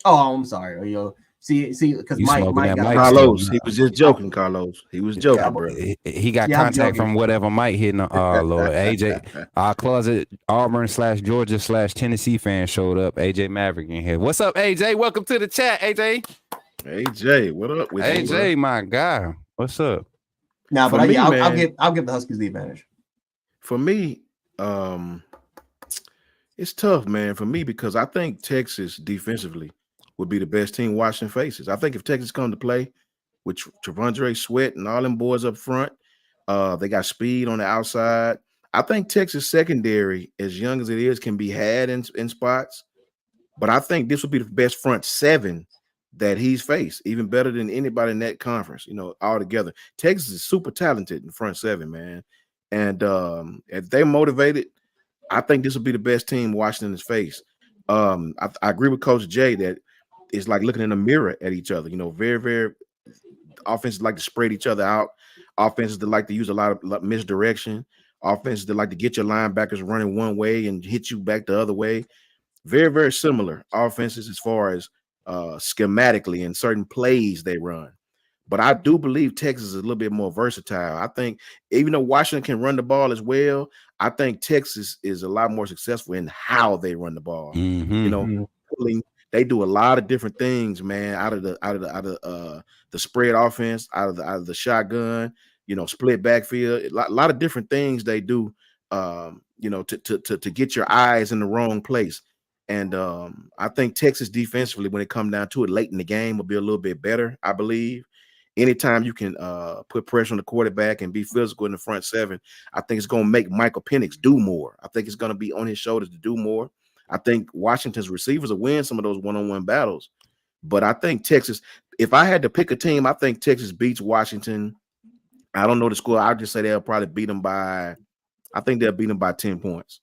Oh, I'm sorry. See, because Mike Carlos, he was just joking. Carlos, he was joking, bro. He got contact from whatever Mike hitting. Oh Lord, AJ, our closet Auburn / Georgia / Tennessee fan showed up. AJ Maverick in here. What's up, AJ? Welcome to the chat, AJ. Hey Jay, what up with you, AJ, my guy, what's up? No, For but me, I'll give the Huskies the advantage. For me, it's tough, man, for me, because I think Texas defensively would be the best team Washington faces. I think if Texas come to play with Trevondre Sweat and all them boys up front, they got speed on the outside. I think Texas secondary, as young as it is, can be had in spots. But I think this would be the best front seven that he's faced, even better than anybody in that conference, altogether. Texas is super talented in front seven, man. And if they're motivated, I think this will be the best team Washington has faced. I agree with Coach Jay that it's like looking in a mirror at each other. Very, very offenses like to spread each other out. Offenses that like to use a lot of misdirection. Offenses that like to get your linebackers running one way and hit you back the other way. Very, very similar offenses as far as schematically and certain plays they run. But I do believe Texas is a little bit more versatile. I think even though Washington can run the ball as well, I think Texas is a lot more successful in how they run the ball. They do a lot of different things, man, out of the spread offense, out of the shotgun, split backfield, a lot of different things they do, to get your eyes in the wrong place. And I think Texas defensively, when it comes down to it late in the game, will be a little bit better, I believe. Anytime you can put pressure on the quarterback and be physical in the front seven, I think it's going to make Michael Penix do more. I think it's going to be on his shoulders to do more. I think Washington's receivers will win some of those one-on-one battles. But I think Texas, if I had to pick a team, I think Texas beats Washington. I don't know the score. I'll just say they'll probably beat them by 10 points.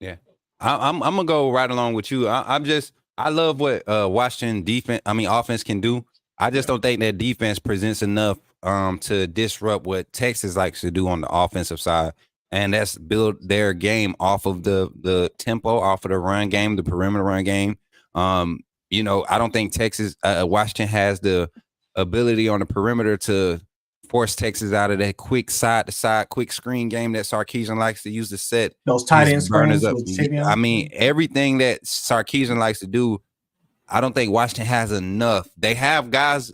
Yeah. I'm gonna go right along with you. I love what Washington offense can do. I just don't think that defense presents enough to disrupt what Texas likes to do on the offensive side, and that's build their game off of the tempo, off of the run game, the perimeter run game. I don't think Washington has the ability on the perimeter to force Texas out of that quick side-to-side, quick screen game that Sarkisian likes to use to set those tight end screens up. I mean, everything that Sarkisian likes to do, I don't think Washington has enough. They have guys,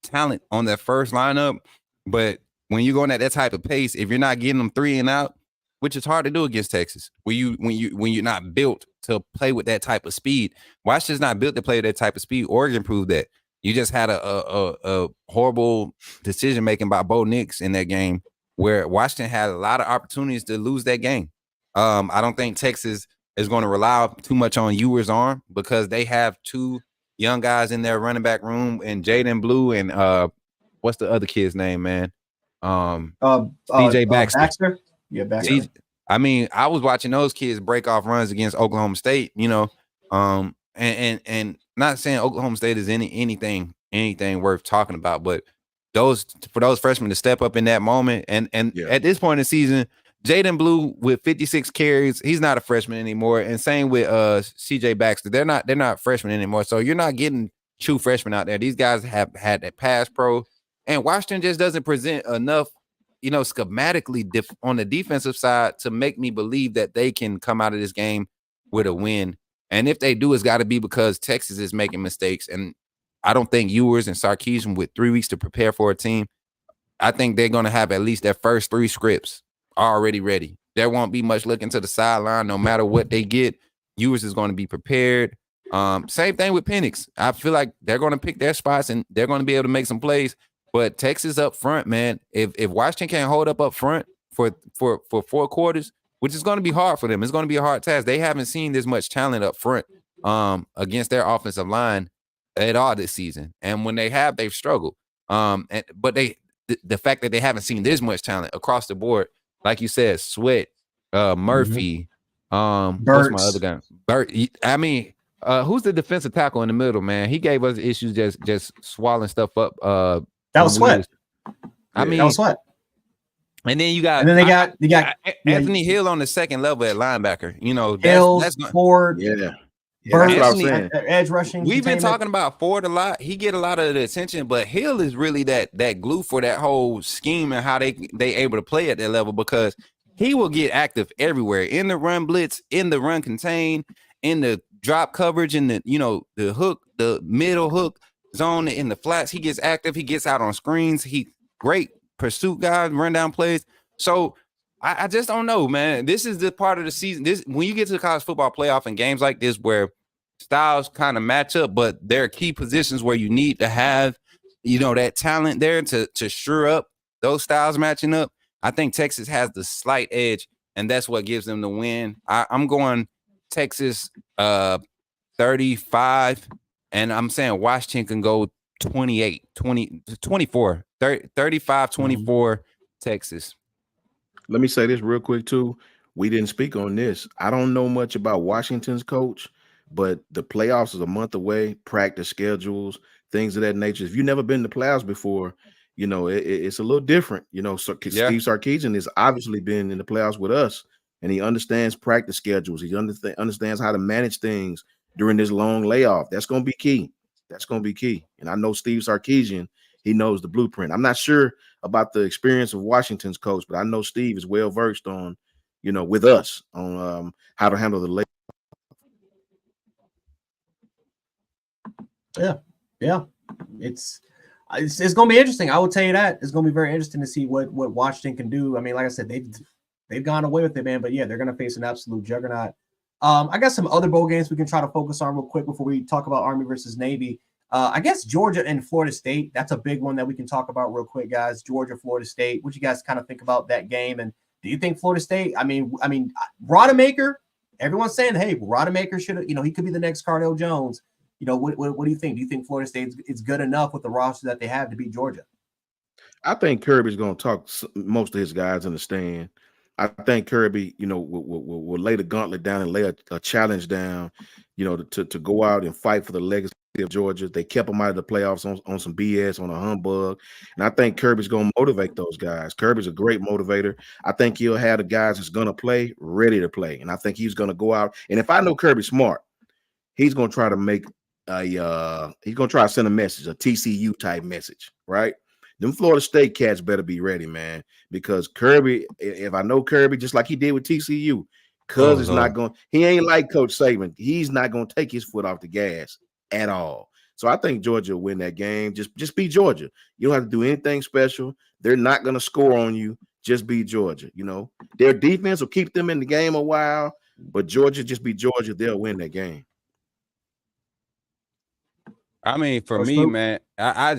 talent on their first lineup, but when you're going at that type of pace, if you're not getting them 3 and out, which is hard to do against Texas, when you're not built to play with that type of speed, Washington's not built to play with that type of speed. Oregon proved that. You just had a horrible decision making by Bo Nix in that game, where Washington had a lot of opportunities to lose that game. I don't think Texas is going to rely too much on Ewer's arm, because they have 2 young guys in their running back room, and Jaden Blue and what's the other kid's name, man? CJ Baxter. Yeah, Baxter. I was watching those kids break off runs against Oklahoma State, and not saying Oklahoma State is anything worth talking about, but for those freshmen to step up in that moment, and at this point in the season, Jaden Blue with 56 carries, he's not a freshman anymore, and same with CJ Baxter. They're not freshmen anymore, so you're not getting true freshmen out there. These guys have had that pass pro, and Washington just doesn't present enough, schematically on the defensive side to make me believe that they can come out of this game with a win. And if they do, it's got to be because Texas is making mistakes. And I don't think Ewers and Sarkisian, with 3 weeks to prepare for a team, I think they're going to have at least their first 3 scripts already ready. There won't be much looking to the sideline. No matter what they get, Ewers is going to be prepared. Same thing with Penix. I feel like they're going to pick their spots and they're going to be able to make some plays. But Texas up front, man, if Washington can't hold up front for 4 quarters, which is going to be hard for them. It's going to be a hard task. They haven't seen this much talent up front against their offensive line at all this season. And when they have, they've struggled. But the fact that they haven't seen this much talent across the board, like you said, Sweat, Murphy, what's my other guy? Burt. Who's the defensive tackle in the middle, man? He gave us issues just swallowing stuff up. That was Sweat. That was Sweat. And then you got, they got Anthony Hill on the second level at linebacker. Hill, Ford, That's what I was saying. Edge rushing. We've been talking about Ford a lot. He get a lot of the attention, but Hill is really that glue for that whole scheme and how they able to play at that level, because he will get active everywhere, in the run blitz, in the run contain, in the drop coverage in the hook, the middle hook zone in the flats. He gets active. He gets out on screens. He great pursuit guy, run down plays. So I just don't know, man. This is the part of the season. This when you get to the college football playoff and games like this where styles kind of match up, but there are key positions where you need to have, that talent there to sure up those styles matching up. I think Texas has the slight edge, and that's what gives them the win. I'm going Texas 35, and I'm saying Washington can go 28, 20, 24, 30, 35, 24, Texas. Let me say this real quick, too. We didn't speak on this. I don't know much about Washington's coach, but the playoffs is a month away, practice schedules, things of that nature. If you've never been to playoffs before, it's a little different. So Steve Sarkisian has obviously been in the playoffs with us, and he understands practice schedules. He understands how to manage things during this long layoff. That's going to be key. That's going to be key. And I know Steve Sarkisian, he knows the blueprint. I'm not sure about the experience of Washington's coach, but I know Steve is well versed on, with us on how to handle the layoff. Yeah. It's going to be interesting. I will tell you that. It's going to be very interesting to see what Washington can do. I mean, like I said, they've gone away with it, man. But yeah, they're going to face an absolute juggernaut. I got some other bowl games we can try to focus on real quick before we talk about Army versus Navy. I guess Georgia and Florida State. That's a big one that we can talk about real quick, guys. Georgia, Florida State. What you guys kind of think about that game? And do you think Florida State? I mean, Rodemaker. Everyone's saying, hey, Rodemaker should have. He could be the next Cardale Jones. What do you think? Do you think Florida State is good enough with the roster that they have to beat Georgia? I think Kirby's going to talk most of his guys in the stand. I think Kirby, will lay the gauntlet down and lay a challenge down, to go out and fight for the legacy of Georgia. They kept them out of the playoffs on some BS, on a humbug. And I think Kirby's going to motivate those guys. Kirby's a great motivator. I think he'll have the guys that's going to play ready to play. And I think he's going to go out. And if I know Kirby smart, he's going to try to make he's going to try to send a message, a TCU type message, right? Them Florida State cats better be ready, man, because Kirby, if I know Kirby, just like he did with TCU, he ain't like Coach Saban. He's not going to take his foot off the gas at all. So I think Georgia will win that game. Just beat Georgia. You don't have to do anything special. They're not going to score on you. Just beat Georgia. Their defense will keep them in the game a while, but Georgia, just beat Georgia. They'll win that game. I mean, for me, man, I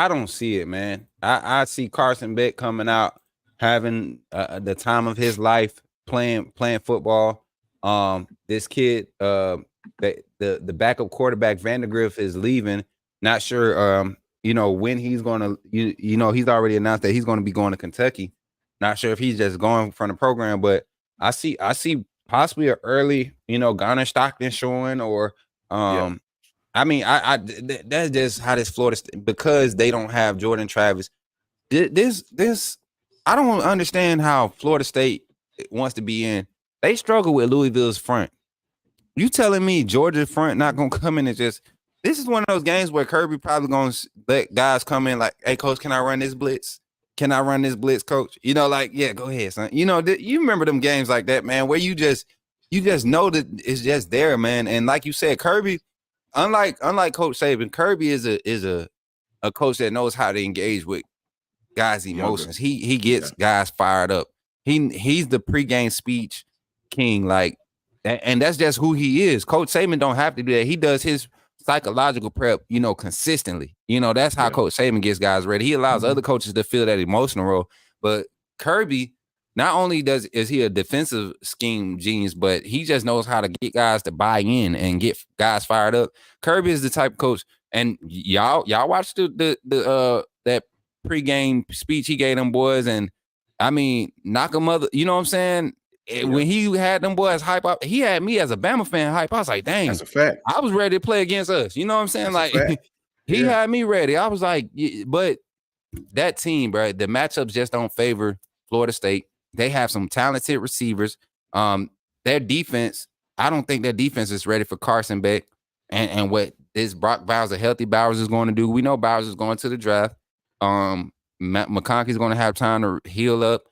don't see it, man. I see Carson Beck coming out, having the time of his life playing football. This kid, the backup quarterback Vandergriff is leaving. Not sure, when he's going to, he's already announced that he's going to be going to Kentucky. Not sure if he's just going from the program, but I see possibly an early, Garner Stockton showing or, I mean, that's just how this Florida State, because they don't have Jordan Travis. This I don't understand how Florida State wants to be in. They struggle with Louisville's front. You telling me Georgia's front not gonna come in and just? This is one of those games where Kirby probably gonna let guys come in like, "Hey, coach, can I run this blitz? Can I run this blitz, coach?" Yeah, go ahead, son. You remember them games like that, man, where you just know that it's just there, man. And like you said, Kirby. Unlike Coach Saban, Kirby is a coach that knows how to engage with guys' emotions. He gets guys fired up. He's the pregame speech king, and that's just who he is. Coach Saban don't have to do that. He does his psychological prep, consistently. That's how Coach Saban gets guys ready. He allows other coaches to fill that emotional role. But Kirby, not only is he a defensive scheme genius, but he just knows how to get guys to buy in and get guys fired up. Kirby is the type of coach, and y'all watched that pregame speech he gave them boys, and I mean, knock them other. You know what I'm saying? When he had them boys hype up, he had me as a Bama fan hype. I was like, dang, that's a fact. I was ready to play against us. You know what I'm saying? That's he had me ready. I was like, but that team, bro, the matchups just don't favor Florida State. They have some talented receivers. Their defense, I don't think their defense is ready for Carson Beck and what this Brock Bowers, a healthy Bowers, is going to do. We know Bowers is going to the draft. McConkey's going to have time to heal up.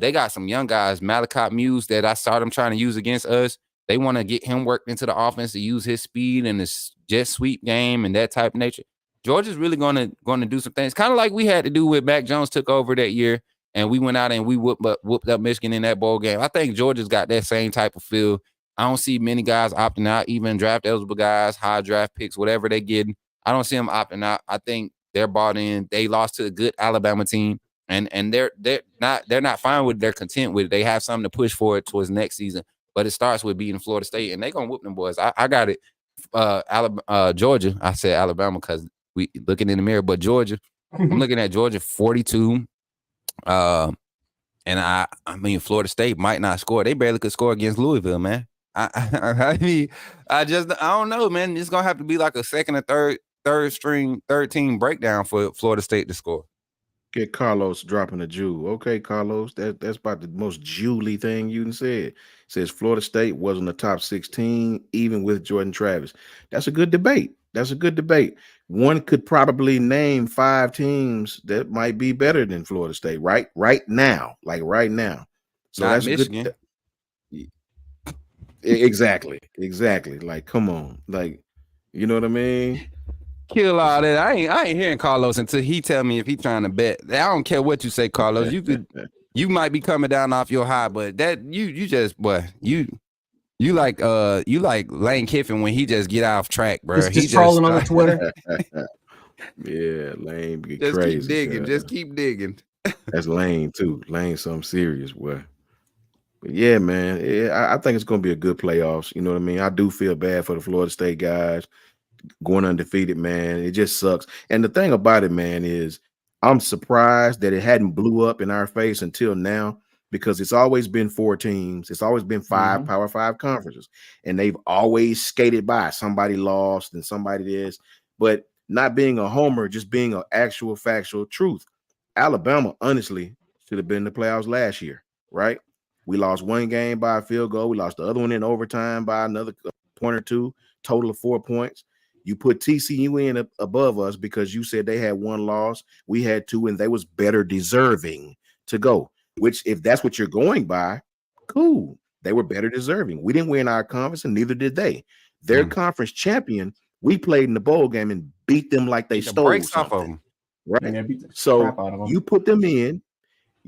They got some young guys, Malachi Muse, that I saw them trying to use against us. They want to get him worked into the offense to use his speed and his jet sweep game and that type of nature. Georgia's really going to do some things, kind of like we had to do with Mac Jones took over that year, and we went out and we whooped up Michigan in that bowl game. I think Georgia's got that same type of feel. I don't see many guys opting out, even draft eligible guys, high draft picks, whatever they're getting. I don't see them opting out. I think they're bought in. They lost to a good Alabama team, and they're not fine with it. They're content with it. They have something to push for it towards next season. But it starts with beating Florida State, and they're gonna whoop them boys. I got it. Georgia. I said Alabama because we looking in the mirror, but Georgia. I'm looking at Georgia 42. And I mean Florida State might not score. They barely could score against Louisville, man. I mean, I don't know, man. It's gonna have to be like a second or third team breakdown for Florida State to score. Get Carlos dropping a jewel. Okay, Carlos, that's about the most jewelly thing you can say. It says Florida State wasn't a top 16, even with Jordan Travis. That's a good debate. One could probably name 5 teams that might be better than Florida State right now. So not that's Michigan. Exactly. Like, come on. Like, you know what I mean? Kill all that. I ain't hearing Carlos until he tell me if he trying to bet. I don't care what you say, Carlos. You might be coming down off your high, but that you just you like Lane Kiffin when he just get off track, bro. He's just trolling on the Twitter. Yeah, Lane get just crazy. Keep digging. Just keep digging. That's Lane too. Lane something serious, boy. But yeah, man. I think it's gonna be a good playoffs. You know what I mean? I do feel bad for the Florida State guys going undefeated, man. It just sucks. And the thing about it, man, is I'm surprised that it hadn't blew up in our face until now, because it's always been 4 teams. It's always been 5 Power 5 conferences, and they've always skated by. Somebody lost and somebody this, but not being a homer, just being an actual factual truth. Alabama, honestly, should have been in the playoffs last year, right? We lost 1 game by a field goal. We lost the other one in overtime by another point or 2, total of 4 points. You put TCU in above us because you said they had 1 loss. We had 2, and they was better deserving to go, which if that's what you're going by, cool. They were better deserving. We didn't win our conference, and neither did they. Their conference champion, we played in the bowl game and beat them like they stole something. Off of them. Right? So you put them in.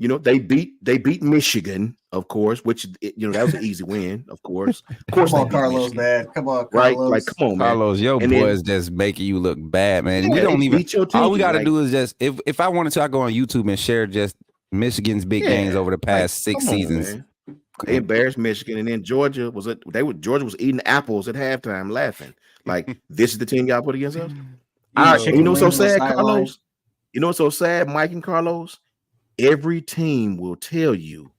You know, they beat Michigan, of course, which, you know, that was an easy win, of course. Come on, Carlos, man. Come on, Carlos. Right? Like, come on, man. Carlos, your boys just making you look bad, man. Yeah, we don't even. All we got to do is just, if I wanted to, I go on YouTube and share just Michigan's big games over the past 6 seasons. Man. They embarrassed Michigan, and then Georgia was eating apples at halftime, laughing like, this is the team y'all put against us. You know what's so sad, Carlos? You know what's so sad, Mike and Carlos? Every team will tell you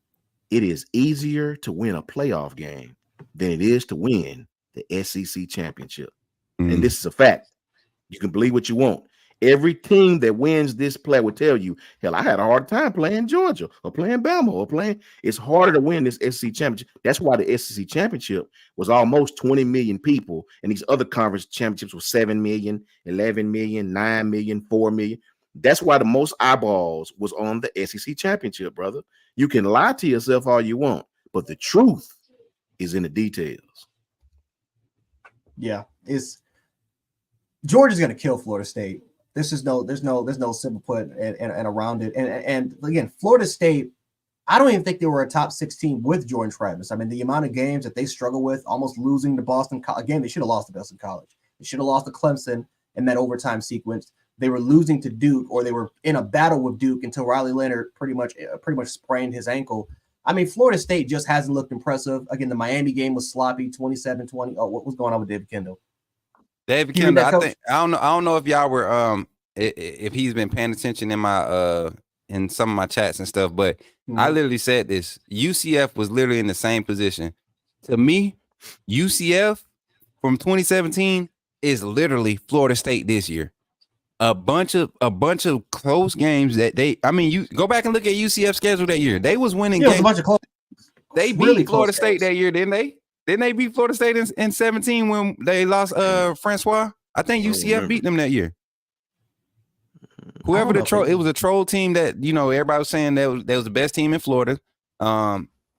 it is easier to win a playoff game than it is to win the SEC championship. And this is a fact. You can believe what you want. Every team that wins this play will tell you, hell, I had a hard time playing Georgia or playing Bama or playing. It's harder to win this SEC championship. That's why the SEC championship was almost 20 million people, and these other conference championships were 7 million, 11 million, 9 million, 4 million. That's why the most eyeballs was on the SEC championship, brother. You can lie to yourself all you want, but the truth is in the details. Yeah, Georgia's going to kill Florida State. There's no simple put and around it. And again, Florida State, I don't even think they were a top 16 with Jordan Travis. I mean, the amount of games that they struggle with, almost losing to Boston. Again, they should have lost to Boston College. They should have lost to Clemson in that overtime sequence. They were losing to Duke, or they were in a battle with Duke until Riley Leonard pretty much sprained his ankle. I mean, Florida State just hasn't looked impressive. Again, the Miami game was sloppy, 27-20. Oh, what was going on with David Kendall? David Kendall, I don't know if y'all were if he's been paying attention in my in some of my chats and stuff, but I literally said this. UCF was literally in the same position. To me, UCF from 2017 is literally Florida State this year. A bunch of close games that you go back and look at UCF schedule that year. They was winning games. A bunch of close. They beat really Florida State that year, didn't they? Didn't they beat Florida State in 17 when they lost Francois? I think UCF beat them that year. Whoever it was a troll team that, you know, everybody was saying that was the best team in Florida.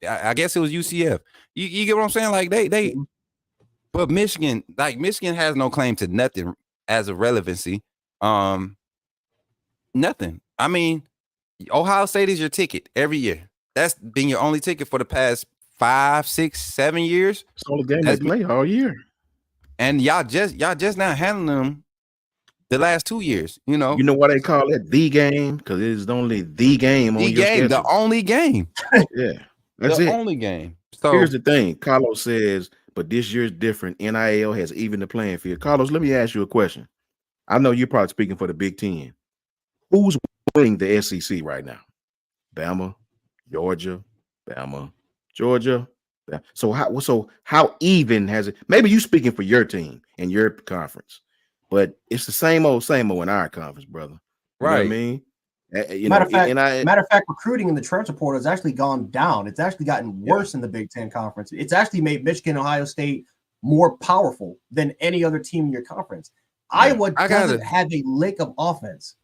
I guess it was UCF. You get what I'm saying? Like they but Michigan has no claim to nothing as of relevancy. Nothing. I mean, Ohio State is your ticket every year. That's been your only ticket for the past 5, 6, 7 years. It's the only game they play all year. And y'all just now handling them the last 2 years. You know why they call it the game? Because it is only the game on your schedule. The only game. Yeah, that's it. The only game. So here's the thing. Carlos says, but this year's different. NIL has evened the playing field. Carlos, let me ask you a question. I know you're probably speaking for the Big Ten. Who's winning the SEC right now? Bama, Georgia, Bama, Georgia. So how even has it? Maybe you speaking for your team and your conference, but it's the same old in our conference, brother. You know what I mean? Matter of fact, recruiting in the transfer portal has actually gone down. It's actually gotten worse in the Big Ten conference. It's actually made Michigan, Ohio State more powerful than any other team in your conference. Iowa doesn't have a lick of offense.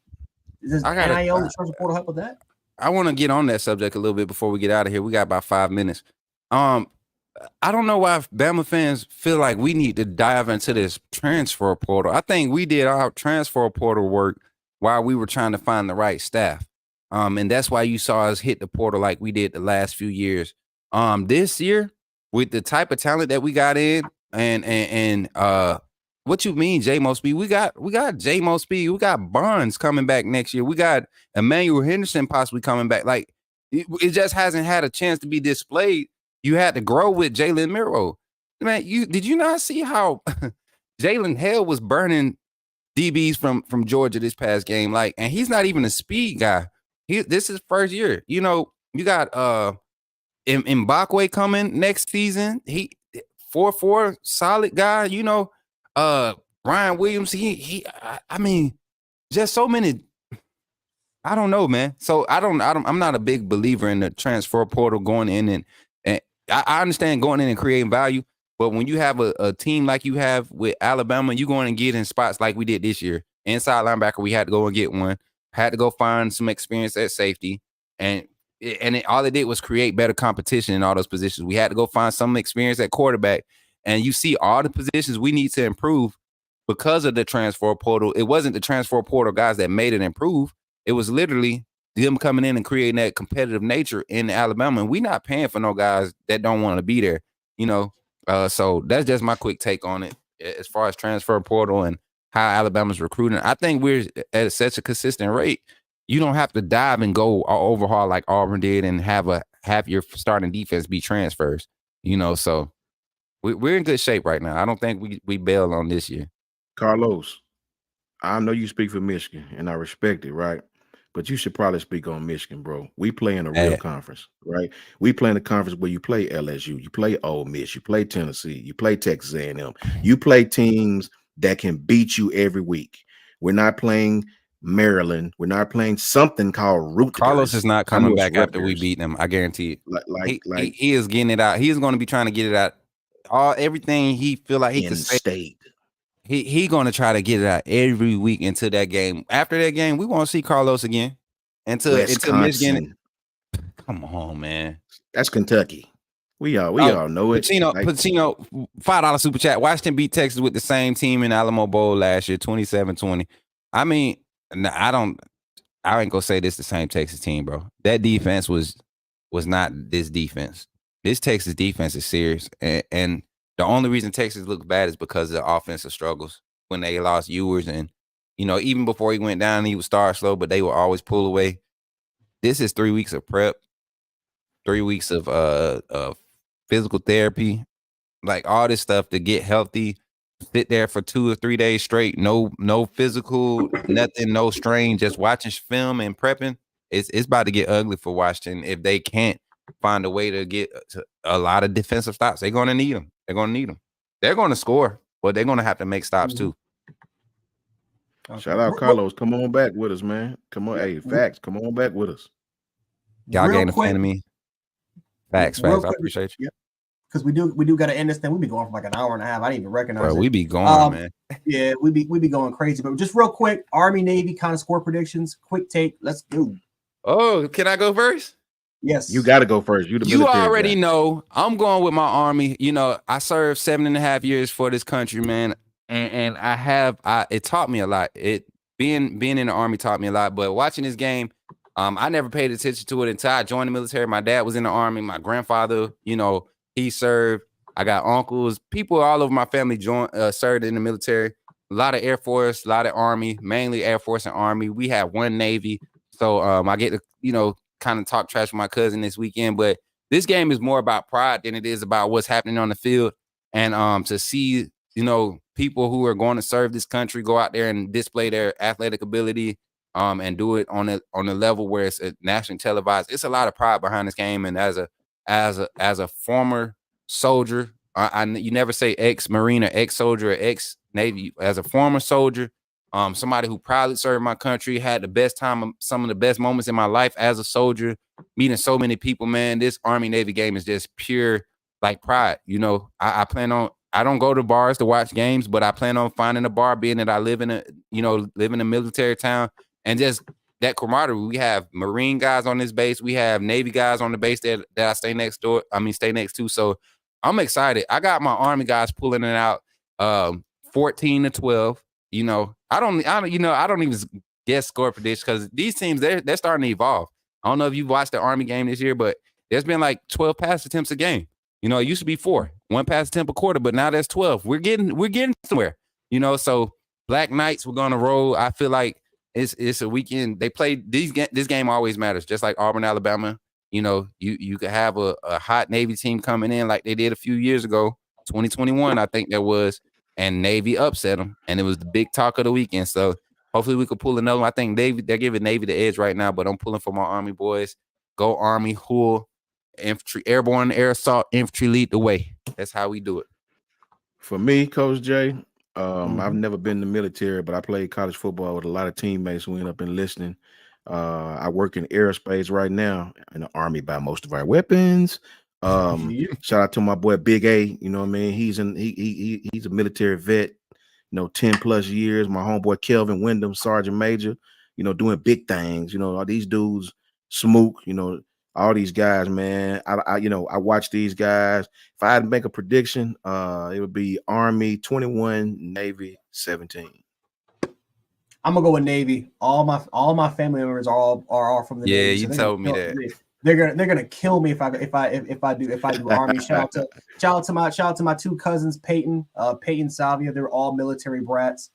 Does NIL the transfer portal help with that? I want to get on that subject a little bit before we get out of here. We got about 5 minutes. I don't know why Bama fans feel like we need to dive into this transfer portal. I think we did our transfer portal work while we were trying to find the right staff. And that's why you saw us hit the portal like we did the last few years. This year, with the type of talent that we got in, and what you mean, J-Mo Speed? We got J-Mo Speed. We got Barnes coming back next year. We got Emmanuel Henderson possibly coming back. Like it just hasn't had a chance to be displayed. You had to grow with Jalen Miro. Man, did you not see how Jalen Hale was burning DBs from Georgia this past game? Like, and he's not even a speed guy. This is first year. You know, you got Mbakwe coming next season. He 4-4 solid guy. You know, Ryan Williams. I mean, just so many. I don't know, man. So I'm not a big believer in the transfer portal going in and I understand going in and creating value, but when you have a team like you have with Alabama, you going and get in spots like we did this year. Inside linebacker, we had to go and get one. Had to go find some experience at safety, and all it did was create better competition in all those positions. We had to go find some experience at quarterback, and you see all the positions we need to improve because of the transfer portal. It wasn't the transfer portal guys that made it improve. It was literally them coming in and creating that competitive nature in Alabama. And we're not paying for no guys that don't want to be there, you know. So that's just my quick take on it as far as transfer portal and how Alabama's recruiting. I think we're at such a consistent rate. You don't have to dive and go overhaul like Auburn did and have your starting defense be transfers, you know. So we're in good shape right now. I don't think we bail on this year. Carlos, I know you speak for Michigan, and I respect it, right? But you should probably speak on Michigan, bro. We play in a real conference, right? We play in a conference where you play LSU, you play Ole Miss, you play Tennessee, you play Texas A&M. You play teams that can beat you every week. We're not playing Maryland. We're not playing something called Root. Carlos is not coming back after we beat them. I guarantee it. He is getting it out. He is going to be trying to get it out. Everything he feel like he can say. He going to try to get it out every week until that game. After that game, we won't see Carlos again. Until Michigan. Come on, man. That's Kentucky. We all know it. Patino, $5 super chat. Washington beat Texas with the same team in Alamo Bowl last year, 27-20. I mean, I ain't gonna say this the same Texas team, bro. That defense was not this defense. This Texas defense is serious, and the only reason Texas looked bad is because of the offensive struggles when they lost Ewers. And, you know, even before he went down, he would start slow, but they would always pull away. This is 3 weeks of prep, 3 weeks of physical therapy, like all this stuff to get healthy, sit there for 2 or 3 days straight, no physical, nothing, no strain, just watching film and prepping. It's about to get ugly for Washington if they can't find a way to get a lot of defensive stops. They're going to need them. They're going to need them. They're going to score, but they're going to have to make stops too. Okay. Shout out Carlos. Come on back with us, man. Come on. Hey, facts. Come on back with us. Y'all getting a fan of me. Facts. I appreciate you. Yeah. Because we do got to end this thing. We be going for like an hour and a half. I didn't even recognize it. We be going, man. Yeah, we be going crazy. But just real quick, Army Navy kind of score predictions. Quick take. Let's do. Oh, can I go first? Yes. You got to go first. You the You military already guy. know I'm going with my Army. You know, I served 7.5 years for this country, man. And it taught me a lot. Being in the Army taught me a lot. But watching this game, I never paid attention to it until I joined the military. My dad was in the Army. My grandfather, you know, he served. I got uncles, people all over my family served in the military. A lot of Air Force, a lot of Army, mainly Air Force and Army. We have one Navy. So I get to, you know, kind of talk trash with my cousin this weekend. But this game is more about pride than it is about what's happening on the field. And to see, you know, people who are going to serve this country go out there and display their athletic ability and do it on a level where it's nationally televised. It's a lot of pride behind this game. And as a former soldier, you never say ex-Marine or ex-soldier or ex-Navy. As a former soldier, somebody who proudly served my country, had the best time, some of the best moments in my life as a soldier, meeting so many people, man. This Army-Navy game is just pure, like, pride. You know, I don't go to bars to watch games, but I plan on finding a bar, being that I live in a military town, and just that camaraderie. We have Marine guys on this base. We have Navy guys on the base that I stay next to. So I'm excited. I got my Army guys pulling it out 14-12. You know, I don't even guess score prediction because these teams, they're starting to evolve. I don't know if you've watched the Army game this year, but there's been like 12 pass attempts a game. You know, it used to be 4, 1 pass attempt a quarter, but now there's 12. We're getting somewhere. You know, so Black Knights, we're gonna roll. I feel like it's a weekend. They play this game always matters, just like Auburn, Alabama. You know, you could have a hot Navy team coming in like they did a few years ago, 2021, I think there was, and Navy upset them, and it was the big talk of the weekend. So hopefully we could pull another one. I think they're giving Navy the edge right now, but I'm pulling for my Army boys. Go Army, Hull, infantry, airborne, air assault, infantry lead the way. That's how we do it. For me, Coach Jay, I've never been in the military, but I played college football with a lot of teammates who ended up enlisting. I work in aerospace right now in the Army, buy most of our weapons. Shout out to my boy Big A. You know what I mean? He's a military vet, 10 plus years. My homeboy Kelvin Wyndham, Sergeant Major, doing big things. All these dudes, Smook, all these guys, man. I watch these guys. If I had to make a prediction, it would be Army 21, Navy 17. I'm gonna go with Navy. All my family members are from the Navy. Yeah, you told me that. They're gonna kill me if I do Army. Shout out to my 2 cousins, Peyton Salvia. They're all military brats.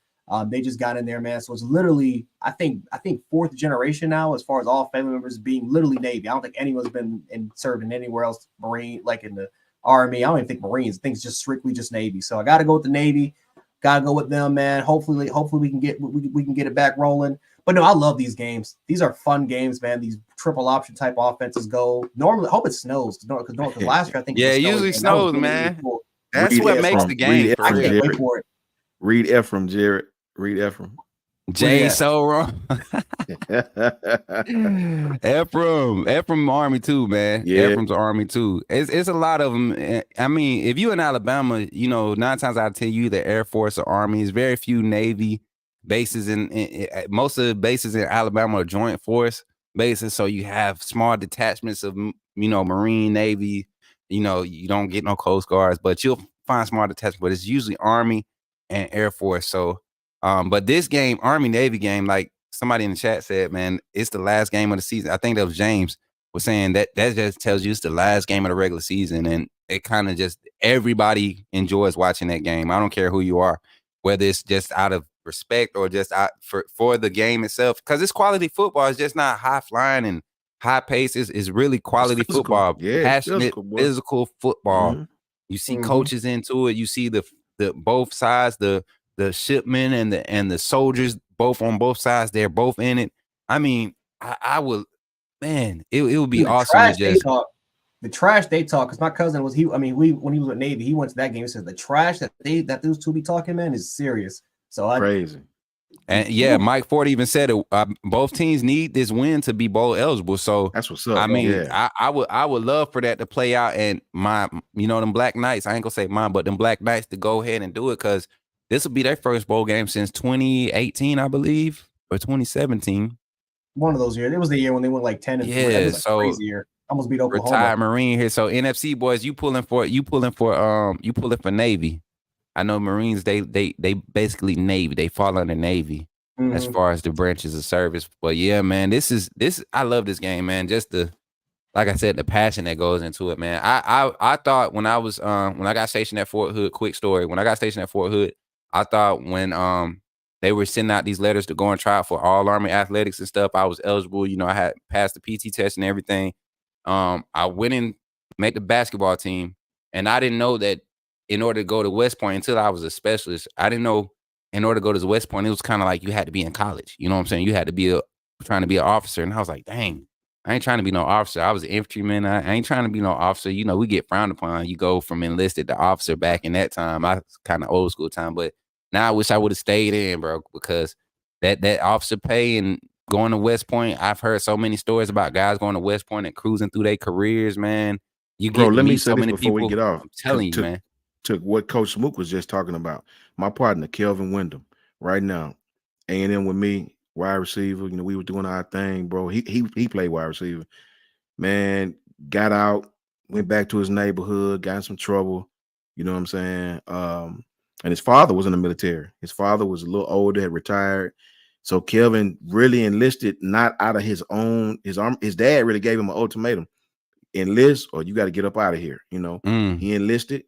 They just got in there, man. So it's literally, I think 4th generation now, as far as all family members being literally Navy. I don't think anyone's been serving anywhere else, Marine, like in the Army. I don't even think Marines. I think it's just strictly just Navy. So I got to go with the Navy. Got to go with them, man. Hopefully we can get it back rolling. But no, I love these games. These are fun games, man. These triple option type offenses go. Normally, I hope it snows because last year I think it usually snows, man. Really cool. That's what makes the game. I can't wait for it. Read Ephraim, Jared. Read Ephraim. Jay so wrong. Ephraim Army too, man. Yeah. Ephraim's Army too. It's a lot of them. I mean, if you in Alabama, 9 times out of 10 you either Air Force or Army. There's very few Navy bases in most of the bases in Alabama are Joint Force bases. So you have small detachments of Marine, Navy. You don't get no Coast Guards, but you'll find small detachments. But it's usually Army and Air Force. So. But this game, Army-Navy game, like somebody in the chat said, man, it's the last game of the season. I think that was James was saying that just tells you it's the last game of the regular season. And it kind of just, everybody enjoys watching that game. I don't care who you are, whether it's just out of respect or just out for the game itself. Because it's quality football. It's just not high flying and high pace. It's really quality football. Yeah, passionate, physical football. Mm-hmm. You see coaches into it. You see the both sides, the shipmen and the soldiers, both on both sides, they're both in it. I mean, I would, man, it would be awesome to just the trash they talk. Because my cousin when he was with Navy, he went to that game. He said the trash that those two be talking, man, is serious. So crazy. And yeah, Mike Ford even said it. Both teams need this win to be bowl eligible. So that's what's up. I mean, I would love for that to play out. And them Black Knights, I ain't gonna say mine, but them Black Knights to go ahead and do it because this will be their first bowl game since 2018, I believe, or 2017. One of those years. It was the year when they went like 10-3. Yeah, That was a crazy year. Almost beat Oklahoma. Retired Marine here. So NFC boys, you pulling for Navy. I know Marines, they basically Navy. They fall under Navy as far as the branches of service. But yeah, man, this I love this game, man. Just like I said, the passion that goes into it, man. I thought when I was when I got stationed at Fort Hood, quick story. When I got stationed at Fort Hood, I thought when they were sending out these letters to go and try out for all Army athletics and stuff, I was eligible. You know, I had passed the PT test and everything. I went and made the basketball team, and I didn't know that in order to go to West Point until I was a specialist. I didn't know in order to go to West Point, it was kind of like you had to be in college. You know what I'm saying? You had to be trying to be an officer, and I was like, dang. I ain't trying to be no officer. I was an infantryman. I ain't trying to be no officer. You know, we get frowned upon. You go from enlisted to officer back in that time. I kind of old school time, but now I wish I would have stayed in, bro, because that officer pay and going to West Point. I've heard so many stories about guys going to West Point and cruising through their careers, man. You get Bro, let me say so this many before people. we get off. I'm telling you, man. To what Coach Smook was just talking about. My partner, Kelvin Wyndham, right now, A&M with me, wide receiver. You know, we were doing our thing, bro. He played wide receiver. Man, got out, went back to his neighborhood, got in some trouble. You know what I'm saying? And his father was in the military. His father was a little older, had retired. So Kelvin really enlisted not out of his own, his dad really gave him an ultimatum. Enlist or you got to get up out of here. You know, he enlisted.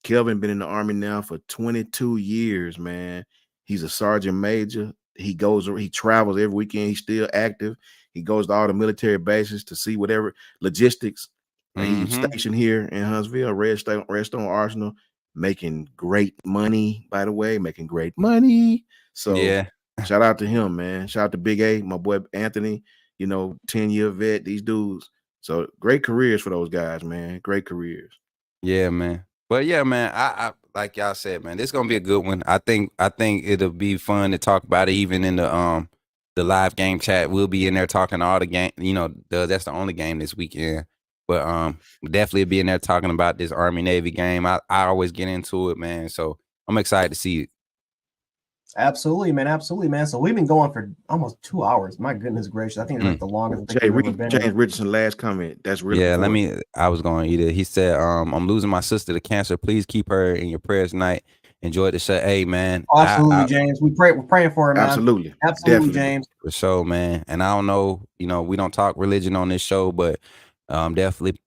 Kelvin been in the Army now for 22 years, man. He's a sergeant major. He travels every weekend. He's still active. He goes to all the military bases to see whatever logistics. He's stationed here in Huntsville, Redstone Arsenal, making great money, by the way, making great money. So yeah, shout out to him, man. Shout out to Big A, my boy Anthony, 10-year vet, these dudes. So great careers for those guys, man. Great careers. Yeah, man. But yeah, man, I like y'all said, man, this is gonna be a good one. I think it'll be fun to talk about it even in the live game chat. We'll be in there talking all the game, that's the only game this weekend. But definitely be in there talking about this Army Navy game. I always get into it, man. So I'm excited to see it. Absolutely, man. Absolutely, man. So we've been going for almost 2 hours. My goodness gracious. I think it's like the longest. James Richardson, last comment. That's really important. I was going to eat it. He said, I'm losing my sister to cancer. Please keep her in your prayers tonight. Enjoy the show. Hey, man. Absolutely, James. We're praying for her, man. Absolutely. Absolutely, James. For sure, man. And I don't know, we don't talk religion on this show, but definitely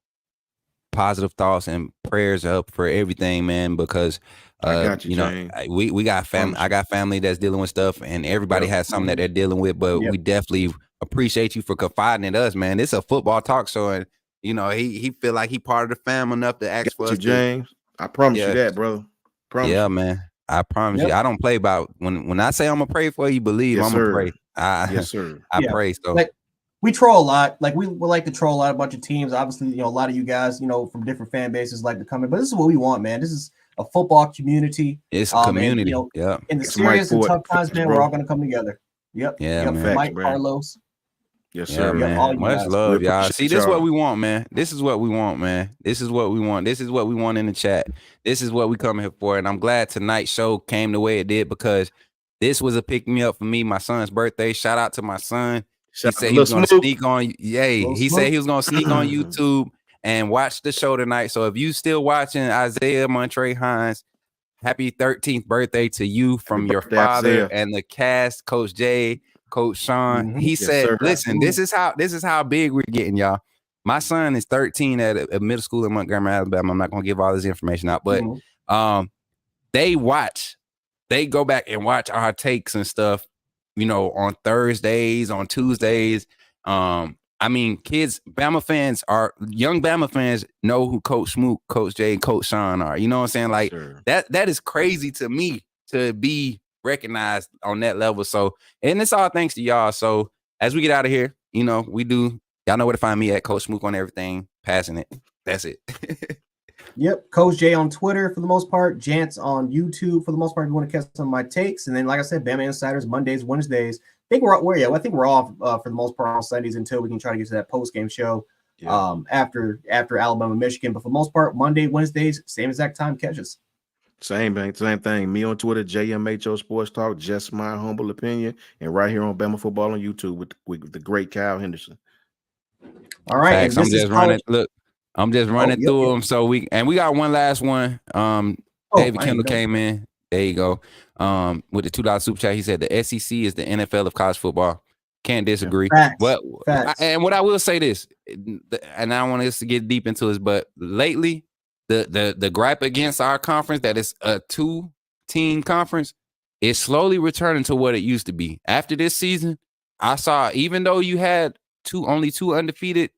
positive thoughts and prayers up for everything, man, because I got you, James. We got family. I got family that's dealing with stuff, and everybody has something that they're dealing with. But we definitely appreciate you for confiding in us, man. It's a football talk show, and he feel like he part of the fam enough to ask for us. James, I promise you that, brother. Promise you. Man. I promise you. I don't play about when I say I'm gonna pray for you. Believe I'm gonna pray. Yes, sir. I pray. So. We troll a lot. Like we like to troll a bunch of teams. Obviously, a lot of you guys, from different fan bases like to come in. But this is what we want, man. This is a football community. It's a community. And, in the serious and tough times, man, we're all going to come together. Yep. Yeah, man. Mike, Carlos. Yes, sir. Man. Much love, y'all. See, this is what we want, man. This is what we want, man. This is what we want. This is what we want in the chat. This is what we come here for. And I'm glad tonight's show came the way it did because this was a pick me up for me. My son's birthday. Shout out to my son. He said he was going to sneak on. He said he was going to sneak on YouTube and watch the show tonight. So if you still watching Isaiah Montre Hines, happy 13th birthday to you from your father and the cast, Coach Jay, Coach Sean. He said, "Listen, this is how big we're getting, y'all. My son is 13 at a middle school in Montgomery, Alabama. I'm not going to give all this information out, but they go back and watch our takes and stuff." On Thursdays, on Tuesdays. I mean, kids, young Bama fans know who Coach Smook, Coach Jay, and Coach Sean are. You know what I'm saying? Like that is crazy to me to be recognized on that level. So, and it's all thanks to y'all. So as we get out of here, y'all know where to find me at Coach Smook on everything, passing it. That's it. Yep, Coach Jay on Twitter for the most part, Jance on YouTube for the most part. If you want to catch some of my takes, and then like I said, Bama Insiders Mondays, Wednesdays. I think we're off for the most part on Sundays until we can try to get to that post game show after Alabama Michigan. But for the most part, Monday, Wednesdays, same exact time. Catch us. Same thing. Me on Twitter, JMHO Sports Talk, just my humble opinion, and right here on Bama Football on YouTube with the great Kyle Henderson. All right, Facts. and this is college. I'm just running through them. So we got one last one. David Kendall came in. There you go. With the $2 super chat, he said the SEC is the NFL of college football. Can't disagree. But and what I will say this, and I don't want us to get deep into this, but lately the gripe against our conference that is a 2-team conference is slowly returning to what it used to be. After this season, I saw, even though you had only two undefeated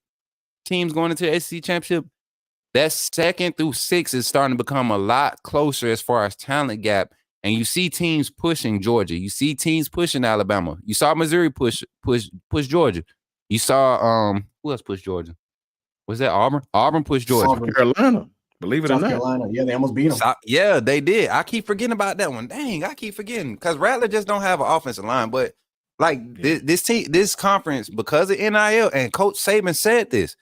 teams going into the SEC championship, that 2nd through 6th is starting to become a lot closer as far as talent gap. And you see teams pushing Georgia. You see teams pushing Alabama. You saw Missouri push Georgia. You saw who else pushed Georgia? Was that Auburn? Auburn pushed Georgia. South Carolina. Believe it or not. Carolina. Yeah, they almost beat them. Yeah, they did. I keep forgetting about that one. Dang, I keep forgetting because Rattler just don't have an offensive line. But this conference, because of NIL, and Coach Saban said this.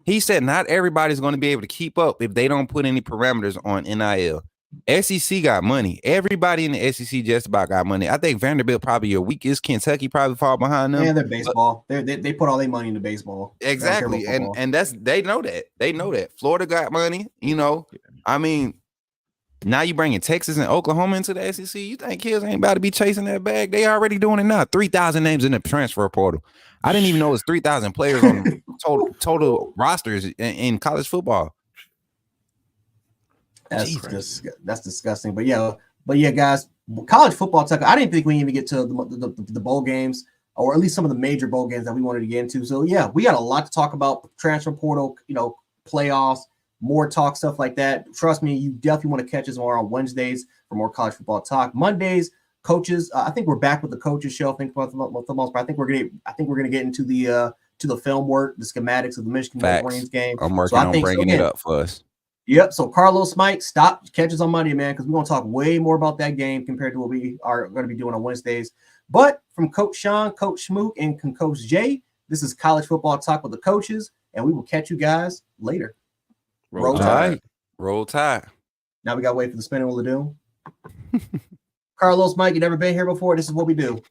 He said not everybody's going to be able to keep up if they don't put any parameters on NIL. SEC got money. Everybody in the SEC just about got money. I think Vanderbilt probably your weakest. Kentucky probably fall behind them. Yeah, they're baseball. They put all their money into baseball. Exactly, and that's they know that. They know that. Florida got money. You know, I mean, now you bringing Texas and Oklahoma into the SEC. You think kids ain't about to be chasing that bag? They already doing it now. 3,000 names in the transfer portal. I didn't even know it was 3,000 players on total rosters in college football. That's disgusting. But yeah, guys, college football talk. I didn't think we even get to the bowl games, or at least some of the major bowl games that we wanted to get into. So yeah, we got a lot to talk about. Transfer portal, playoffs, more talk, stuff like that. Trust me, you definitely want to catch us more on Wednesdays for more college football talk. Mondays, coaches. I think we're back with the coaches show. I think for the most part, I think we're gonna get into the film work, the schematics of the Michigan Wolverines game. I'm working on bringing it up for us. Yep. So Carlos, Mike, catch us on Monday, man, because we're going to talk way more about that game compared to what we are going to be doing on Wednesdays. But from Coach Sean, Coach Schmook, and Coach Jay, this is College Football Talk with the coaches, and we will catch you guys later. Roll Tide. Roll Tide. Now we got to wait for the spinning wheel of doom. Carlos, Mike, you never been here before. This is what we do.